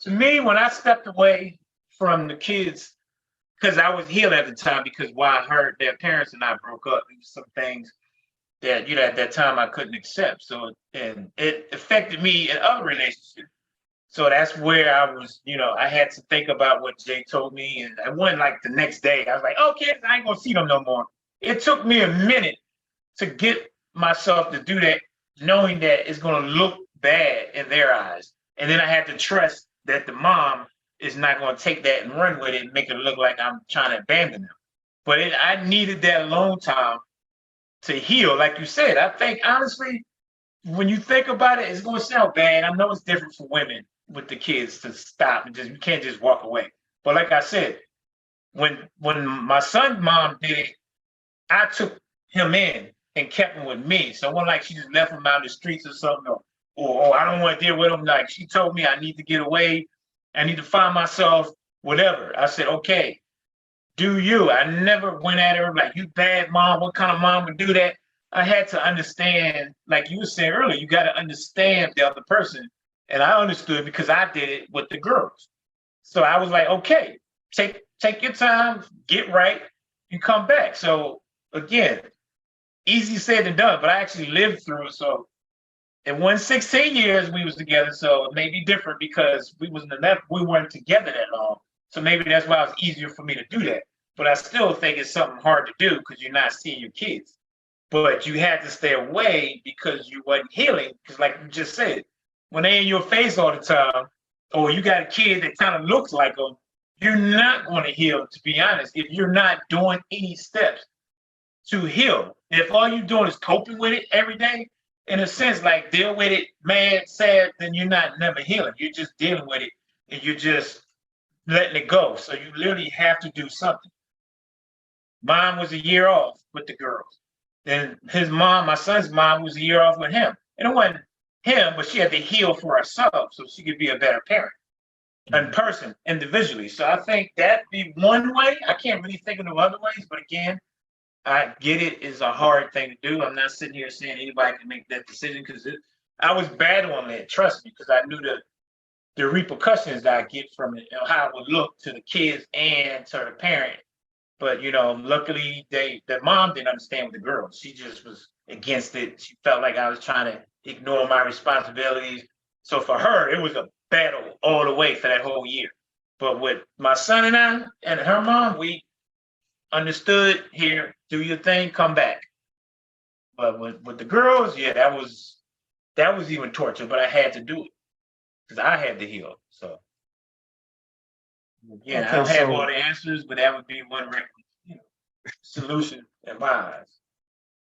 to me, when I stepped away from the kids, because I was healed at the time, because while I heard their parents and I broke up, there was some things that, you know, at that time I couldn't accept. So, and it affected me in other relationships. So that's where I was, you know, I had to think about what Jay told me. And I went like the next day, I was like, okay, I ain't gonna see them no more. It took me a minute to get myself to do that, knowing that it's gonna look bad in their eyes. And then I had to trust that the mom is not gonna take that and run with it and make it look like I'm trying to abandon them. But I needed that alone time to heal. Like you said, I think honestly, when you think about it, it's gonna sound bad. I know it's different for women with the kids to stop and just you can't just walk away. But like I said, when my son's mom did it, I took him in and kept him with me. So it wasn't like she just left him out in the streets or something, or I don't want to deal with him. Like she told me I need to get away, I need to find myself, whatever. I said, okay, do you. I never went at her like, you bad mom, what kind of mom would do that? I had to understand, like you were saying earlier, you got to understand the other person. And I understood because I did it with the girls. So I was like, okay, take your time, get right, and come back. So again, easy said than done, but I actually lived through it. So it wasn't 16 years we was together, so it may be different because we weren't together that long. So maybe that's why it was easier for me to do that. But I still think it's something hard to do because you're not seeing your kids. But you had to stay away because you wasn't healing. Because like you just said, when they in your face all the time, or you got a kid that kind of looks like them, you're not going to heal, to be honest, if you're not doing any steps to heal. If all you're doing is coping with it every day, in a sense, like deal with it, mad, sad, then you're not never healing. You're just dealing with it and you're just letting it go. So you literally have to do something. Mine was a year off with the girls. Then his mom, my son's mom, was a year off with him. And it wasn't him, but she had to heal for herself so she could be a better parent in person, individually. So I think that'd be one way. I can't really think of no other ways, but again, I get it is a hard thing to do. I'm not sitting here saying anybody can make that decision because I was battling it, trust me, because I knew the repercussions that I get from it and how it would look to the kids and to the parent. But you know, luckily the mom didn't understand with the girls. She just was against it. She felt like I was trying to ignore my responsibilities. So for her, it was a battle all the way for that whole year. But with my son and I and her mom, we understood, here, do your thing, come back. But with the girls, yeah, that was even torture, but I had to do it because I had to heal. So yeah, I don't have all the answers, but that would be one solution in my eyes.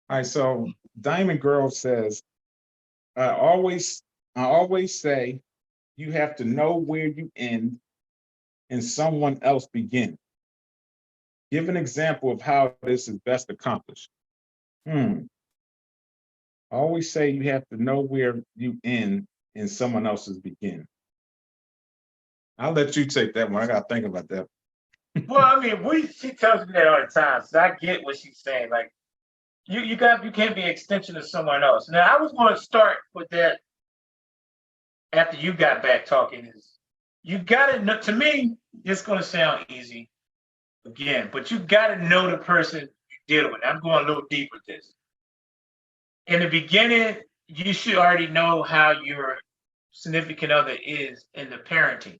All right, so Diamond Girl says, I always say you have to know where you end and someone else begin. Give an example of how this is best accomplished. I always say you have to know where you end and someone else's begin. I'll let you take that one. I gotta think about that. Well, I mean, she tells me that all the time, so I get what she's saying. Like, you can't be an extension of someone else. Now, I was going to start with that after you got back talking. Is you got to know? To me, it's going to sound easy again, but you got to know the person you're dealing with. I'm going a little deep with this. In the beginning, you should already know how your significant other is in the parenting.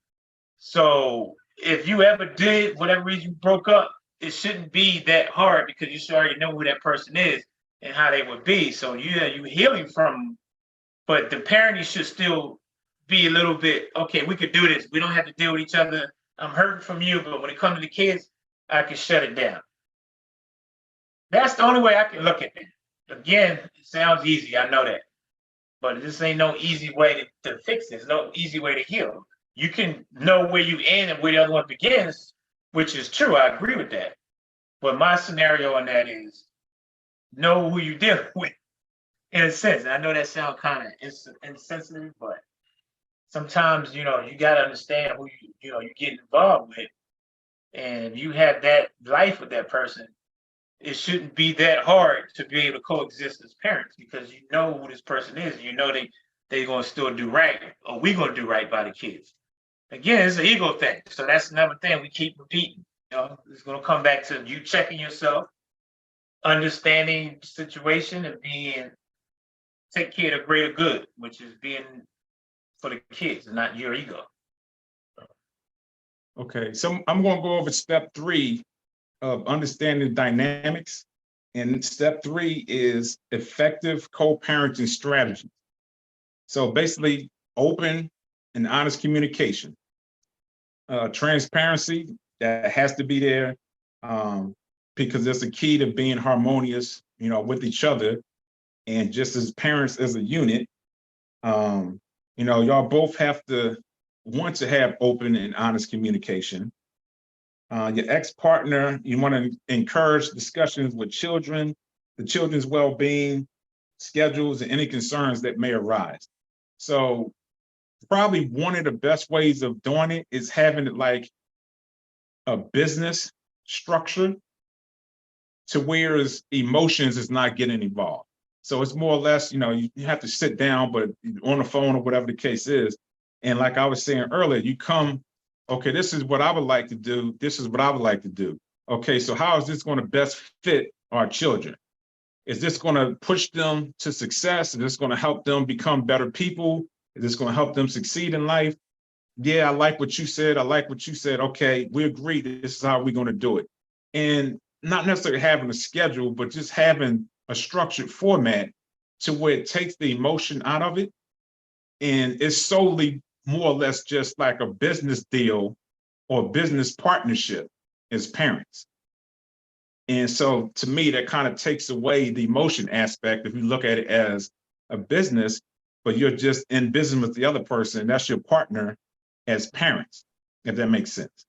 So if you ever did, whatever reason you broke up, it shouldn't be that hard because you should already know who that person is and how they would be. So you healing from, but the parenting should still be a little bit, okay, we could do this. We don't have to deal with each other. I'm hurting from you, but when it comes to the kids, I can shut it down. That's the only way I can look at it. Again, it sounds easy, I know that. But this ain't no easy way to fix this, no easy way to heal. You can know where you end and where the other one begins, which is true. I agree with that. But my scenario on that is know who you're dealing with, in a sense. I know that sounds kind of insensitive, but sometimes you got to understand who you get involved with, and you have that life with that person. It shouldn't be that hard to be able to coexist as parents because you know who this person is. You know they're gonna still do right, or we gonna do right by the kids. Again, it's an ego thing. So that's another thing we keep repeating. It's gonna come back to you checking yourself, understanding the situation, and take care of the greater good, which is being for the kids and not your ego. Okay, so I'm going to go over step 3 of understanding dynamics. And step 3 is effective co-parenting strategy. So basically, open and honest communication. Transparency, that has to be there, because it's a key to being harmonious, with each other. And just as parents as a unit, y'all both have to want to have open and honest communication. Your ex-partner, you want to encourage discussions with children, the children's well-being, schedules, and any concerns that may arise. So probably one of the best ways of doing it is having it like a business structure to where emotions is not getting involved. So it's more or less, you have to sit down, but on the phone or whatever the case is. And like I was saying earlier, you come, okay, this is what I would like to do. This is what I would like to do. Okay, so how is this going to best fit our children? Is this going to push them to success? Is this going to help them become better people? Is this going to help them succeed in life? Yeah, I like what you said. I like what you said. Okay, we agree. This is how we're going to do it. And not necessarily having a schedule, but just having a structured format to where it takes the emotion out of it. And it's solely more or less just like a business deal or business partnership as parents. And so to me, that kind of takes away the emotion aspect if you look at it as a business, but you're just in business with the other person. That's your partner as parents, if that makes sense.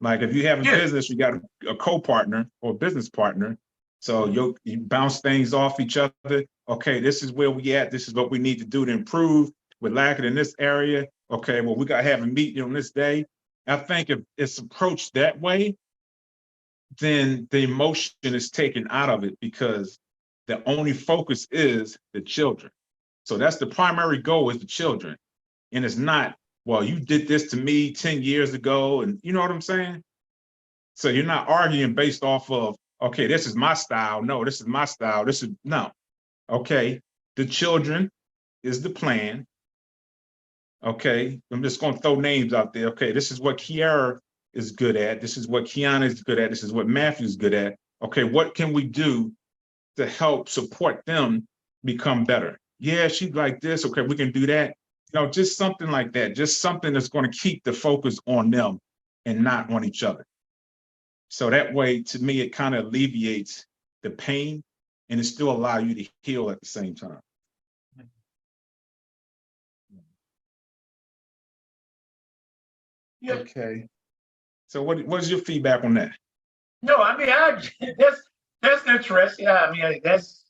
Like if you have a business, you got a co-partner or business partner. So you bounce things off each other. Okay, this is where we at. This is what we need to do to improve. We're lacking in this area. Okay, well, we got to have a meeting on this day. I think if it's approached that way, then the emotion is taken out of it because the only focus is the children. So that's the primary goal, is the children. And it's not, well, you did this to me 10 years ago. And you know what I'm saying? So you're not arguing based off of, okay, this is my style. No, this is my style. This is, no. Okay, the children is the plan. Okay, I'm just going to throw names out there. Okay, this is what Kiara is good at. This is what Kiana is good at. This is what Matthew is good at. Okay, what can we do to help support them become better? Yeah, she's like this. Okay, we can do that. Just something like that. Just something that's going to keep the focus on them and not on each other. So that way, to me, it kind of alleviates the pain and it still allows you to heal at the same time. Yeah. Okay. So what is your feedback on that? No, I mean, that's interesting. I mean, that's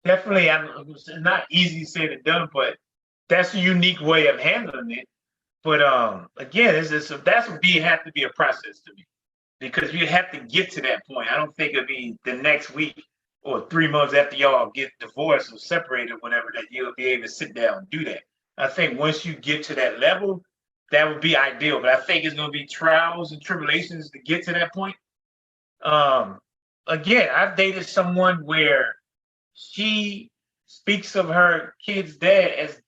definitely, it's not easy to say to done, but that's a unique way of handling it. But again, that's would have to be a process to me, because you have to get to that point. I don't think it'll be the next week or 3 months after y'all get divorced or separated or whatever that you'll be able to sit down and do that. I think once you get to that level, that would be ideal. But I think it's going to be trials and tribulations to get to that point. Um, Again, I've dated someone where she speaks of her kid's dad as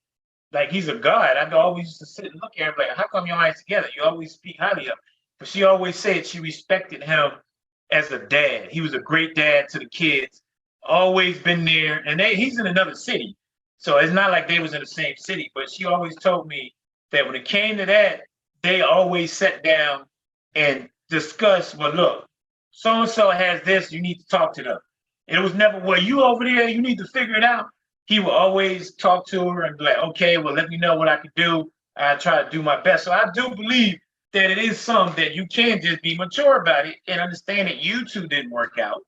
like he's a god. I always used to sit and look at him like, how come y'all ain't together? You always speak highly of him. But she always said she respected him as a dad. He was a great dad to the kids, always been there. And he's in another city. So it's not like they was in the same city. But she always told me that when it came to that, they always sat down and discussed, well, look, so-and-so has this, you need to talk to them. It was never, well, you over there, you need to figure it out. He would always talk to her and be like, okay, well, let me know what I can do. I try to do my best. So I do believe that it is something that you can just be mature about it and understand that you two didn't work out.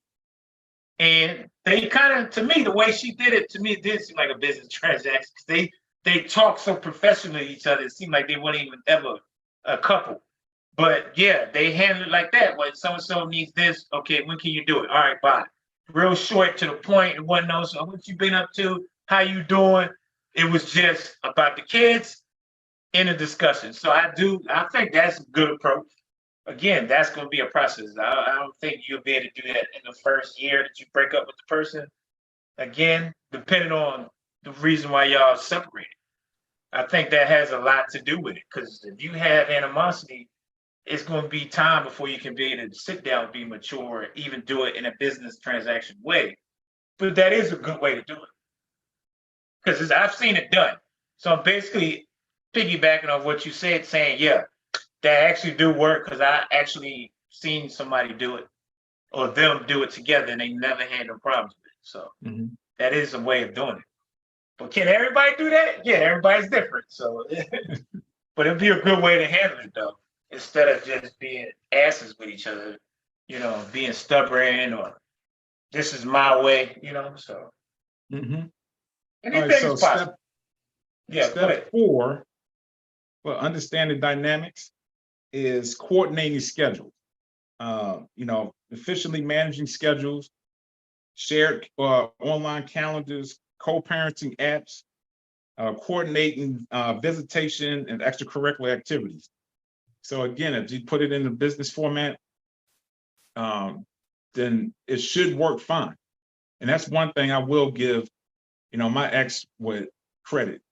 And they kind of, to me, the way she did it, to me, it did seem like a business transaction. They talk so professionally to each other. It seemed like they weren't even ever a couple. But yeah, they handle it like that. When so-and-so needs this, okay, when can you do it? All right, bye. Real short to the point. It wasn't no, so what you been up to? How you doing? It was just about the kids in a discussion. So I think that's a good approach. Again, that's going to be a process. I don't think you'll be able to do that in the first year that you break up with the person. Again, depending on the reason why y'all separated. I think that has a lot to do with it. Because if you have animosity, it's going to be time before you can be able to sit down and be mature, even do it in a business transaction way. But that is a good way to do it. Because I've seen it done. So I'm basically piggybacking off what you said, saying, yeah, that actually do work because I actually seen somebody do it or them do it together and they never had no problems with it. So that is a way of doing it. But can everybody do that? Yeah, everybody's different. So, but it'd be a good way to handle it though, instead of just being asses with each other, being stubborn or this is my way, so. All right, so Possible. step 4 for understanding dynamics is coordinating schedules. Efficiently managing schedules, shared online calendars, co-parenting apps, coordinating visitation and extracurricular activities. So again, if you put it in the business format, then it should work fine. And that's one thing I will give, my ex with credit.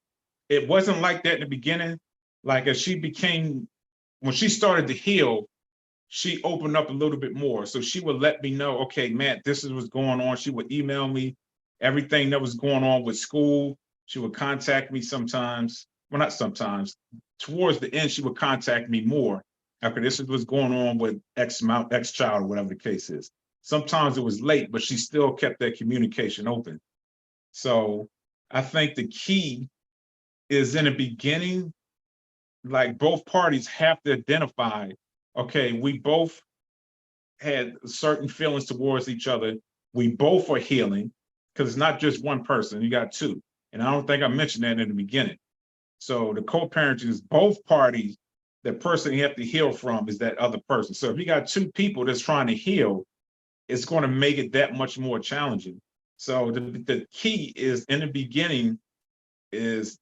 It wasn't like that in the beginning. Like as when she started to heal, she opened up a little bit more. So she would let me know, okay, Matt, this is what's going on. She would email me everything that was going on with school. She would contact me sometimes. Well, not sometimes. Towards the end, she would contact me more after this is what's going on with X child or whatever the case is. Sometimes it was late, but she still kept that communication open. So I think the key is in the beginning, like both parties have to identify, okay, we both had certain feelings towards each other. We both are healing because it's not just one person, you got two. And I don't think I mentioned that in the beginning. So the co-parenting is both parties. The person you have to heal from is that other person. So if you got two people that's trying to heal, it's going to make it that much more challenging. So the key is in the beginning is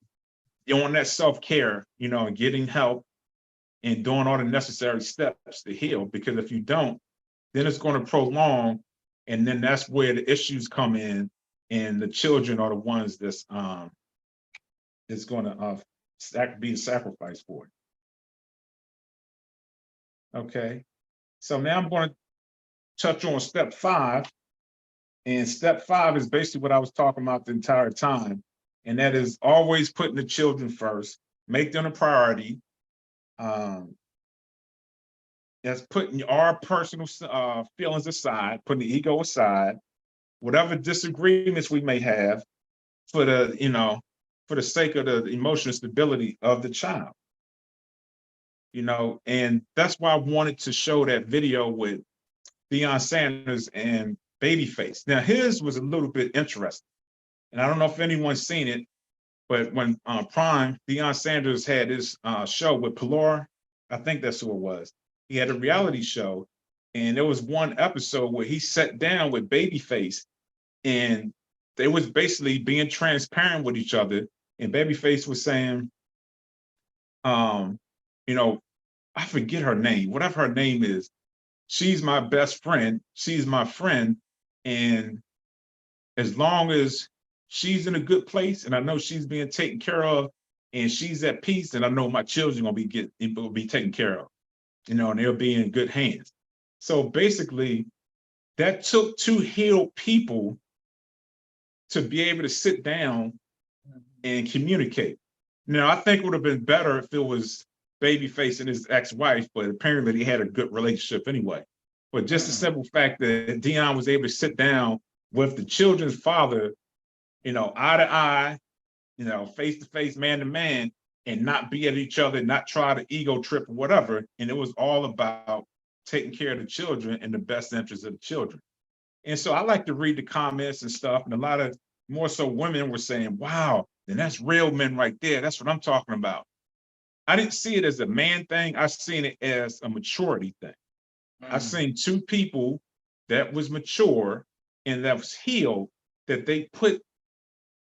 doing that self-care, and getting help and doing all the necessary steps to heal. Because if you don't, then it's going to prolong, and then that's where the issues come in, and the children are the ones that's going to be a sacrifice for it. Okay, so now I'm going to touch on step 5, and step 5 is basically what I was talking about the entire time, and that is always putting the children first, make them a priority. That's putting our personal feelings aside, putting the ego aside, whatever disagreements we may have for the sake of the emotional stability of the child. And that's why I wanted to show that video with Deion Sanders and Babyface. Now his was a little bit interesting, and I don't know if anyone's seen it, but when Prime, Deion Sanders had his show with Pilar, I think that's who it was. He had a reality show, and there was one episode where he sat down with Babyface, and they was basically being transparent with each other. And Babyface was saying, you know, I forget her name, whatever her name is. She's my best friend. She's my friend. And as long as she's in a good place and I know she's being taken care of and she's at peace, and I know my children will be taken care of, and they'll be in good hands. So basically, that took two healed people to be able to sit down and communicate. Now, I think it would have been better if it was Babyface and his ex-wife, but apparently they had a good relationship anyway. But just the simple fact that Dion was able to sit down with the children's father, eye to eye, face to face, man to man, and not be at each other, not try to ego trip or whatever. And it was all about taking care of the children and the best interest of the children. And so I like to read the comments and stuff, and a lot of more so women were saying, wow, then that's real men right there. That's what I'm talking about. I didn't see it as a man thing. I seen it as a maturity thing. I seen two people that was mature and that was healed, that they put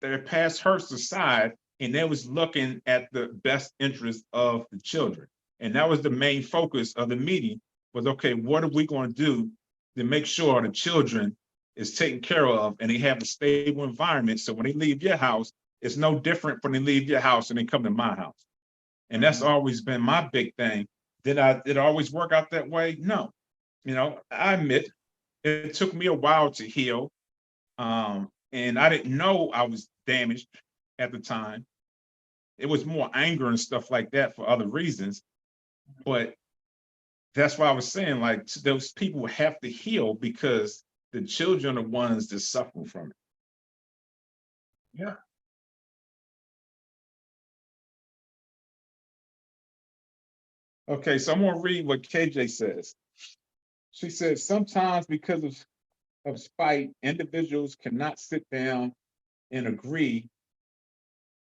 their past hurts aside and they was looking at the best interest of the children. And that was the main focus of the meeting was, okay, what are we going to do to make sure the children is taken care of and they have a stable environment. So when they leave your house, it's no different when they leave your house and they come to my house. And that's always been my big thing. Did it always work out that way? No. I admit it took me a while to heal. And I didn't know I was damaged at the time. It was more anger and stuff like that for other reasons. But that's why I was saying, like, those people have to heal because the children are ones that suffer from it. Yeah. Okay, so I'm gonna read what KJ says. She says, sometimes because of spite, individuals cannot sit down and agree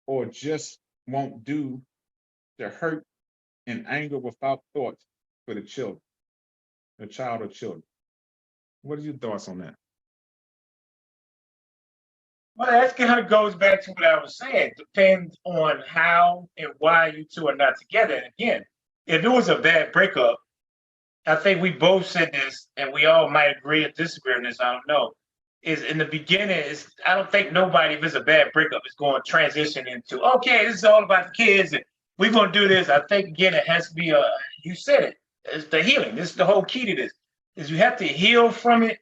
or just won't do the hurt and anger without thoughts for the child or children. What are your thoughts on that? Well, that kind of goes back to what I was saying. Depends on how and why you two are not together. And again, if it was a bad breakup, I think we both said this, and we all might agree or disagree on this. I don't know. Is in the beginning, I don't think nobody, if it's a bad breakup, is going to transition into, okay, this is all about the kids and we're going to do this. I think again, it has to be you said it. It's the healing. This is the whole key to this. Is you have to heal from it.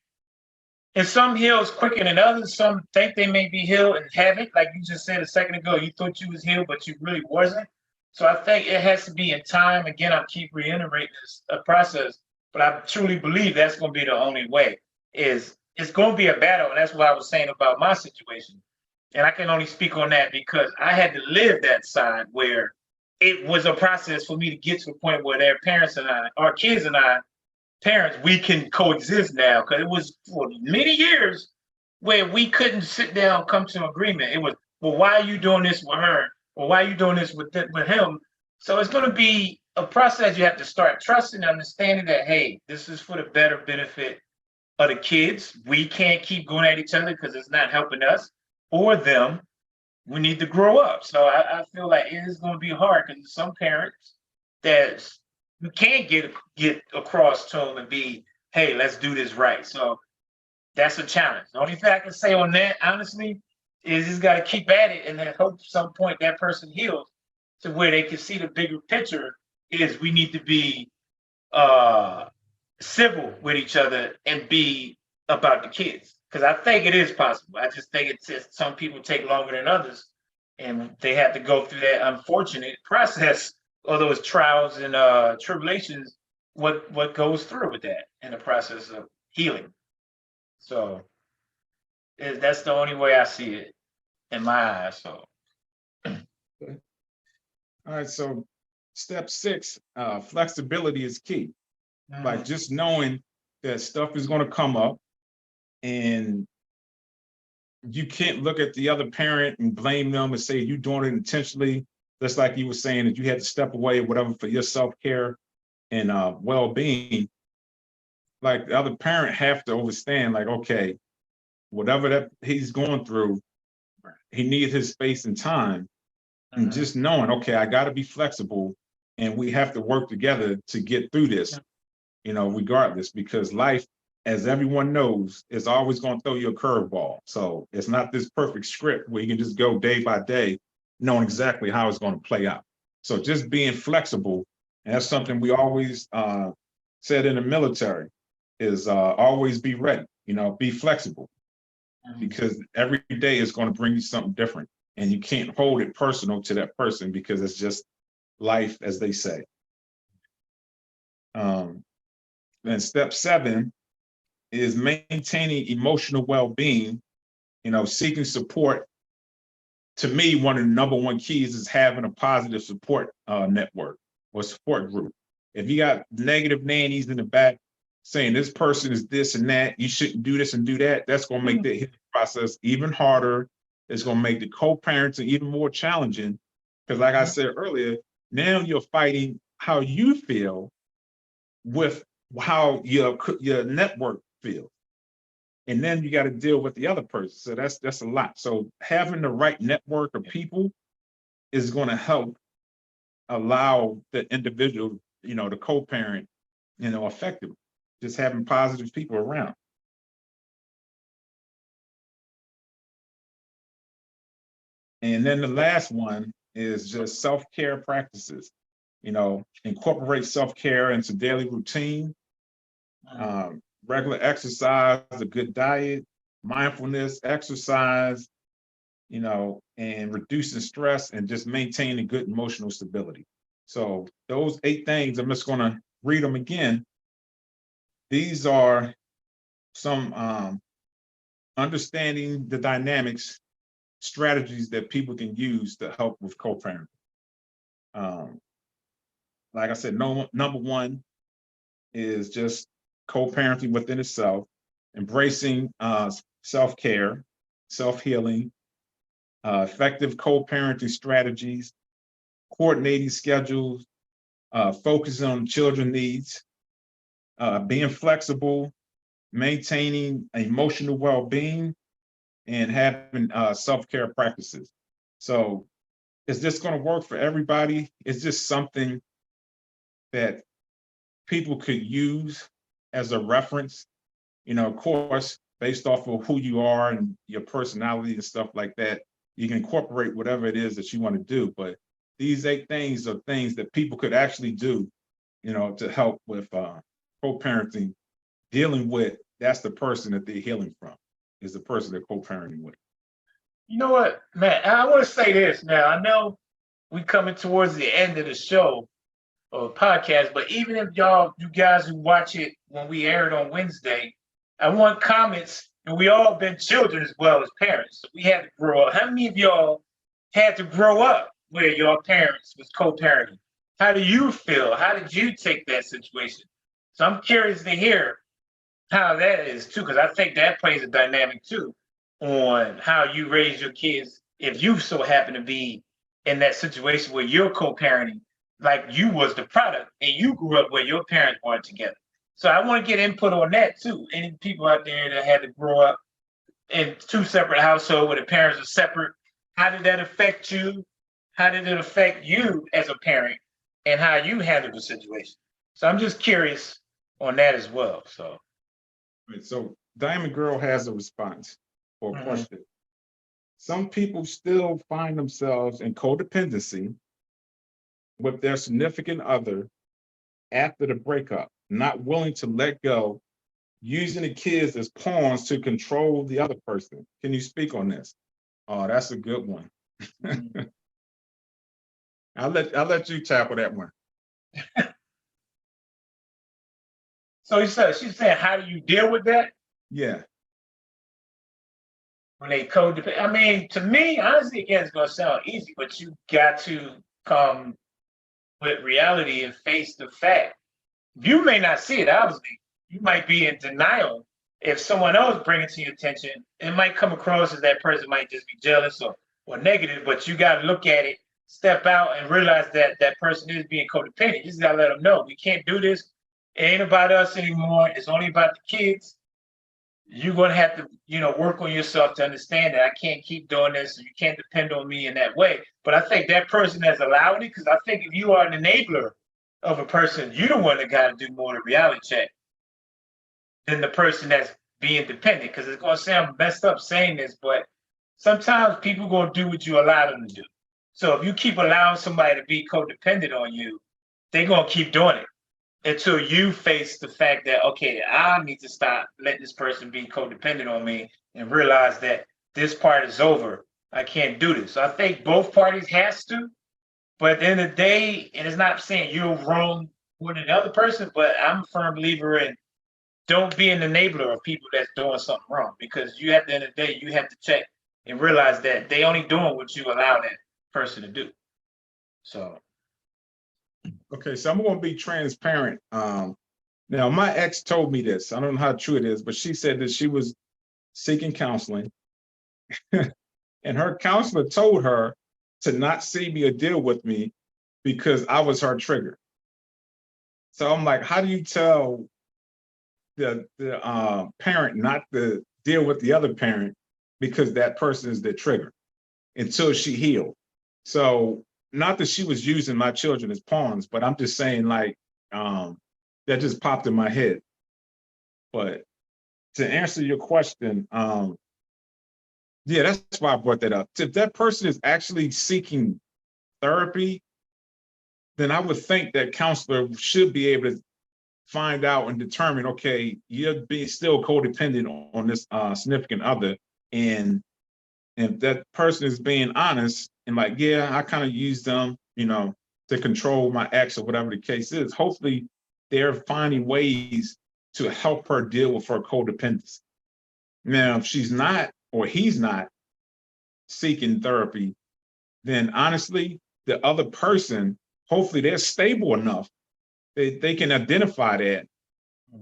And some heals quicker than others. Some think they may be healed and haven't. Like you just said a second ago, you thought you was healed, but you really wasn't. So I think it has to be in time. Again, I keep reiterating this process, but I truly believe that's going to be the only way. It's going to be a battle, and that's what I was saying about my situation. And I can only speak on that because I had to live that side where it was a process for me to get to a point where their parents and I, our kids and I, parents, we can coexist now. Because it was for many years where we couldn't sit down, come to an agreement. It was, well, why are you doing this with her? Or why are you doing this with him? So it's going to be a process. You have to start trusting and understanding that, hey, this is for the better benefit of the kids. We can't keep going at each other because it's not helping us or them. We need to grow up. So I feel like it is going to be hard because some parents that you can't get across to them and be, hey, let's do this right. So that's a challenge. The only thing I can say on that, honestly, is just got to keep at it and then hope some point that person heals to where they can see the bigger picture. Is we need to be civil with each other and be about the kids, because I think it is possible. I just think it's just some people take longer than others, and they have to go through that unfortunate process or those trials and tribulations. What goes through with that in the process of healing. So that's the only way I see it in my eyes. So. All right, so step 6, flexibility is key. Like just knowing that stuff is going to come up and you can't look at the other parent and blame them and say you're doing it intentionally. Just like you were saying that you had to step away, whatever, for your self-care and well-being. Like the other parent have to understand, like, okay, whatever that he's going through, he needs his space and time. And just knowing, okay, I got to be flexible and we have to work together to get through this, regardless, because life, as everyone knows, is always going to throw you a curveball. So it's not this perfect script where you can just go day by day, knowing exactly how it's going to play out. So just being flexible, and that's something we always said in the military, is always be ready, be flexible, because every day is going to bring you something different, and you can't hold it personal to that person because it's just life, as they say. Then step 7 is maintaining emotional well-being, seeking support. To me, one of the number one keys is having a positive support network or support group. If you got negative nannies in the back saying this person is this and that, you shouldn't do this and do that, that's going to make the healing process even harder. It's going to make the co-parenting even more challenging, because like I said earlier, now you're fighting how you feel with how your network feels. And then you got to deal with the other person. So that's a lot. So having the right network of people is going to help allow the individual, the co-parent, effectively. Just having positive people around. And then the last one is just self-care practices. Incorporate self-care into daily routine, regular exercise, a good diet, mindfulness, exercise, and reducing stress, and just maintaining good emotional stability. So those 8 things, I'm just going to read them again. These are some understanding the dynamics, strategies that people can use to help with co-parenting. Like I said, number 1 is just co-parenting within itself, embracing self-care, self-healing, effective co-parenting strategies, coordinating schedules, focusing on children's needs, being flexible, maintaining emotional well-being, and having self-care practices. So is this going to work for everybody? It's just something that people could use as a reference, of course, based off of who you are and your personality and stuff like that. You can incorporate whatever it is that you want to do, but these 8 things are things that people could actually do, to help with co-parenting, dealing with, that's the person that they're healing from, is the person they're co-parenting with. You know what, Matt, I want to say this now. I know we coming towards the end of the show or podcast, but even if you guys who watch it when we air it on Wednesday, I want comments, and we all been children as well as parents. So we had to grow up. How many of y'all had to grow up where your parents was co-parenting? How do you feel? How did you take that situation? So I'm curious to hear how that is too, because I think that plays a dynamic too on how you raise your kids if you so happen to be in that situation where you're co-parenting, like you was the product and you grew up where your parents weren't together. So I want to get input on that too. Any people out there that had to grow up in 2 separate households where the parents are separate, how did that affect you? How did it affect you as a parent, and how you handled the situation? So I'm just curious on that as well. So Diamond Girl has a response or a question. Some people still find themselves in codependency with their significant other after the breakup, not willing to let go, using the kids as pawns to control the other person. Can you speak on this? Oh, that's a good one. I'll let you tackle that one. So she's saying, how do you deal with that? Yeah. When they codependent. I mean, to me, honestly, again, it's gonna sound easy, but you got to come with reality and face the fact. You may not see it, obviously. You might be in denial. If someone else brings it to your attention, it might come across as that person might just be jealous or negative, but you got to look at it, step out, and realize that that person is being codependent. You just got to let them know we can't do this. It ain't about us anymore. It's only about the kids. you're going to have to, work on yourself to understand that I can't keep doing this. And you can't depend on me in that way. But I think that person has allowed it, because I think if you are an enabler of a person, you're the one that got to do more to reality check than the person that's being dependent. Because it's going to sound messed up saying this, but sometimes people going to do what you allow them to do. So if you keep allowing somebody to be codependent on you, they're going to keep doing it until you face the fact that, okay, I need to stop letting this person be codependent on me and realize that this part is over. I can't do this. So I think both parties has to, but at the end of the day, and it's not saying you're wrong more than the other person, but I'm a firm believer in don't be an enabler of people that's doing something wrong, because you at the end of the day, you have to check and realize that they only doing what you allow that person to do. So Okay, so I'm going to be transparent. Now, my ex told me this. I don't know how true it is, but she said that she was seeking counseling, and her counselor told her to not see me or deal with me because I was her trigger. So I'm like, how do you tell the parent not to deal with the other parent because that person is the trigger until she healed? So not that she was using my children as pawns, but I'm just saying, like, that just popped in my head. But to answer your question, yeah, that's why I brought that up. If that person is actually seeking therapy, then I would think that counselor should be able to find out and determine, okay, you're being still codependent on this significant other. And if that person is being honest and like, yeah, I kind of use them, to control my ex or whatever the case is, hopefully they're finding ways to help her deal with her codependency. Now, if she's not, or he's not seeking therapy, then honestly, the other person, hopefully they're stable enough that they can identify that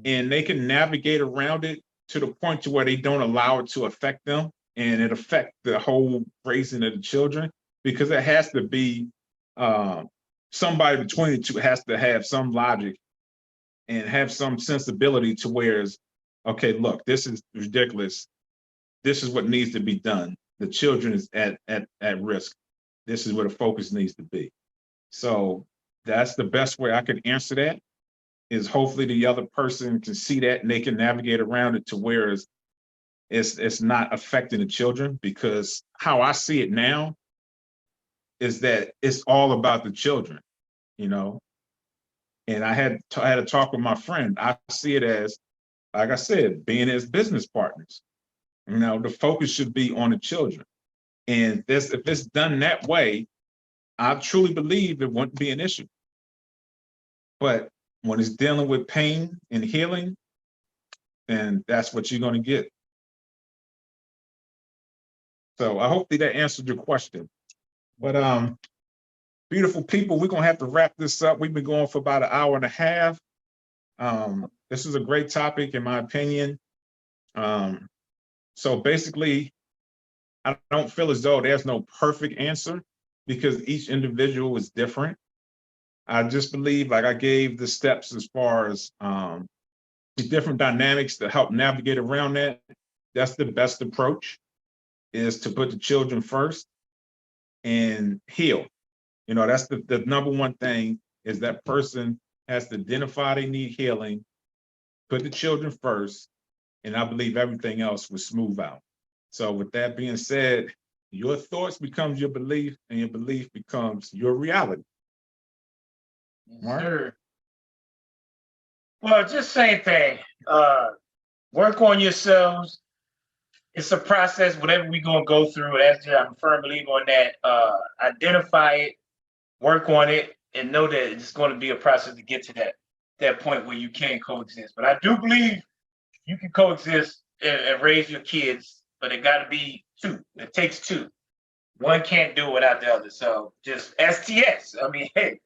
and they can navigate around it to the point to where they don't allow it to affect them and it affect the whole raising of the children, because it has to be somebody between the two has to have some logic and have some sensibility to where it's, okay, look, this is ridiculous. This is what needs to be done. The children is at risk. This is where the focus needs to be. So that's the best way I can answer that, is hopefully the other person can see that and they can navigate around it to where it's not affecting the children. Because how I see it now is that it's all about the children, And I had a talk with my friend. I see it as, like I said, being as business partners. The focus should be on the children. And if it's done that way, I truly believe it wouldn't be an issue. But when it's dealing with pain and healing, then that's what you're going to get. So I hope that answered your question. But beautiful people, we're going to have to wrap this up. We've been going for about an hour and a half. This is a great topic, in my opinion. So basically, I don't feel as though there's no perfect answer, because each individual is different. I just believe, like I gave the steps as far as the different dynamics to help navigate around that. That's the best approach, is to put the children first and heal. That's the number one thing, is that person has to identify they need healing, put the children first, and I believe everything else will smooth out. So with that being said, your thoughts becomes your belief, and your belief becomes your reality. Yes, sir. Well, just same thing. Work on yourselves. It's a process. Whatever we're gonna go through, I'm a firm believer on that. Identify it, work on it, and know that it's going to be a process to get to that point where you can coexist. But I do believe you can coexist and raise your kids, but it got to be two. It takes two. One can't do it without the other. So just STS. I mean, hey,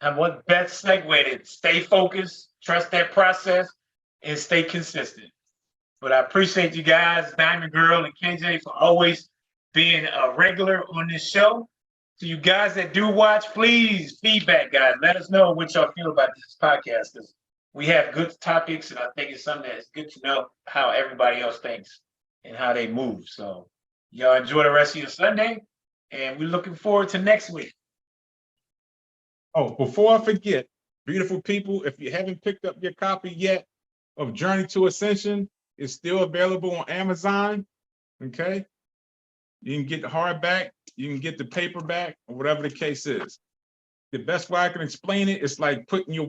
and what best segue to stay focused, trust that process, and stay consistent. But I appreciate you guys, Diamond Girl and KJ, for always being a regular on this show. To you guys that do watch, please feedback, guys. Let us know what y'all feel about this podcast. we have good topics, and I think it's something that's good to know how everybody else thinks and how they move. So y'all enjoy the rest of your Sunday, and we're looking forward to next week. Oh, before I forget, beautiful people, if you haven't picked up your copy yet of Journey to Ascension, it's still available on Amazon. Okay. You can get the hardback, you can get the paperback, or whatever the case is. The best way I can explain it is like putting your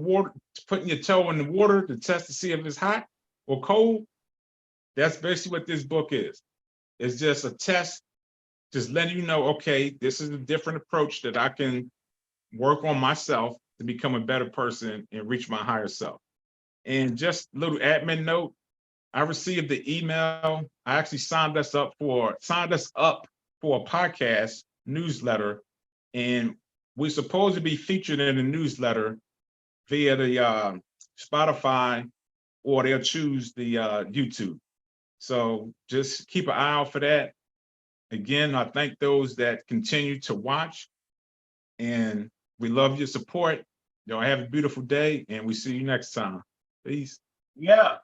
toe in the water to test to see if it's hot or cold. That's basically what this book is. It's just a test, just letting you know, okay, this is a different approach that I can work on myself to become a better person and reach my higher self. And just a little admin note, I received the email. I actually signed us up for a podcast newsletter, and we're supposed to be featured in the newsletter via the Spotify, or they'll choose the YouTube. So just keep an eye out for that. Again, I thank those that continue to watch, and we love your support. Y'all have a beautiful day, and we see you next time. Peace. Yeah.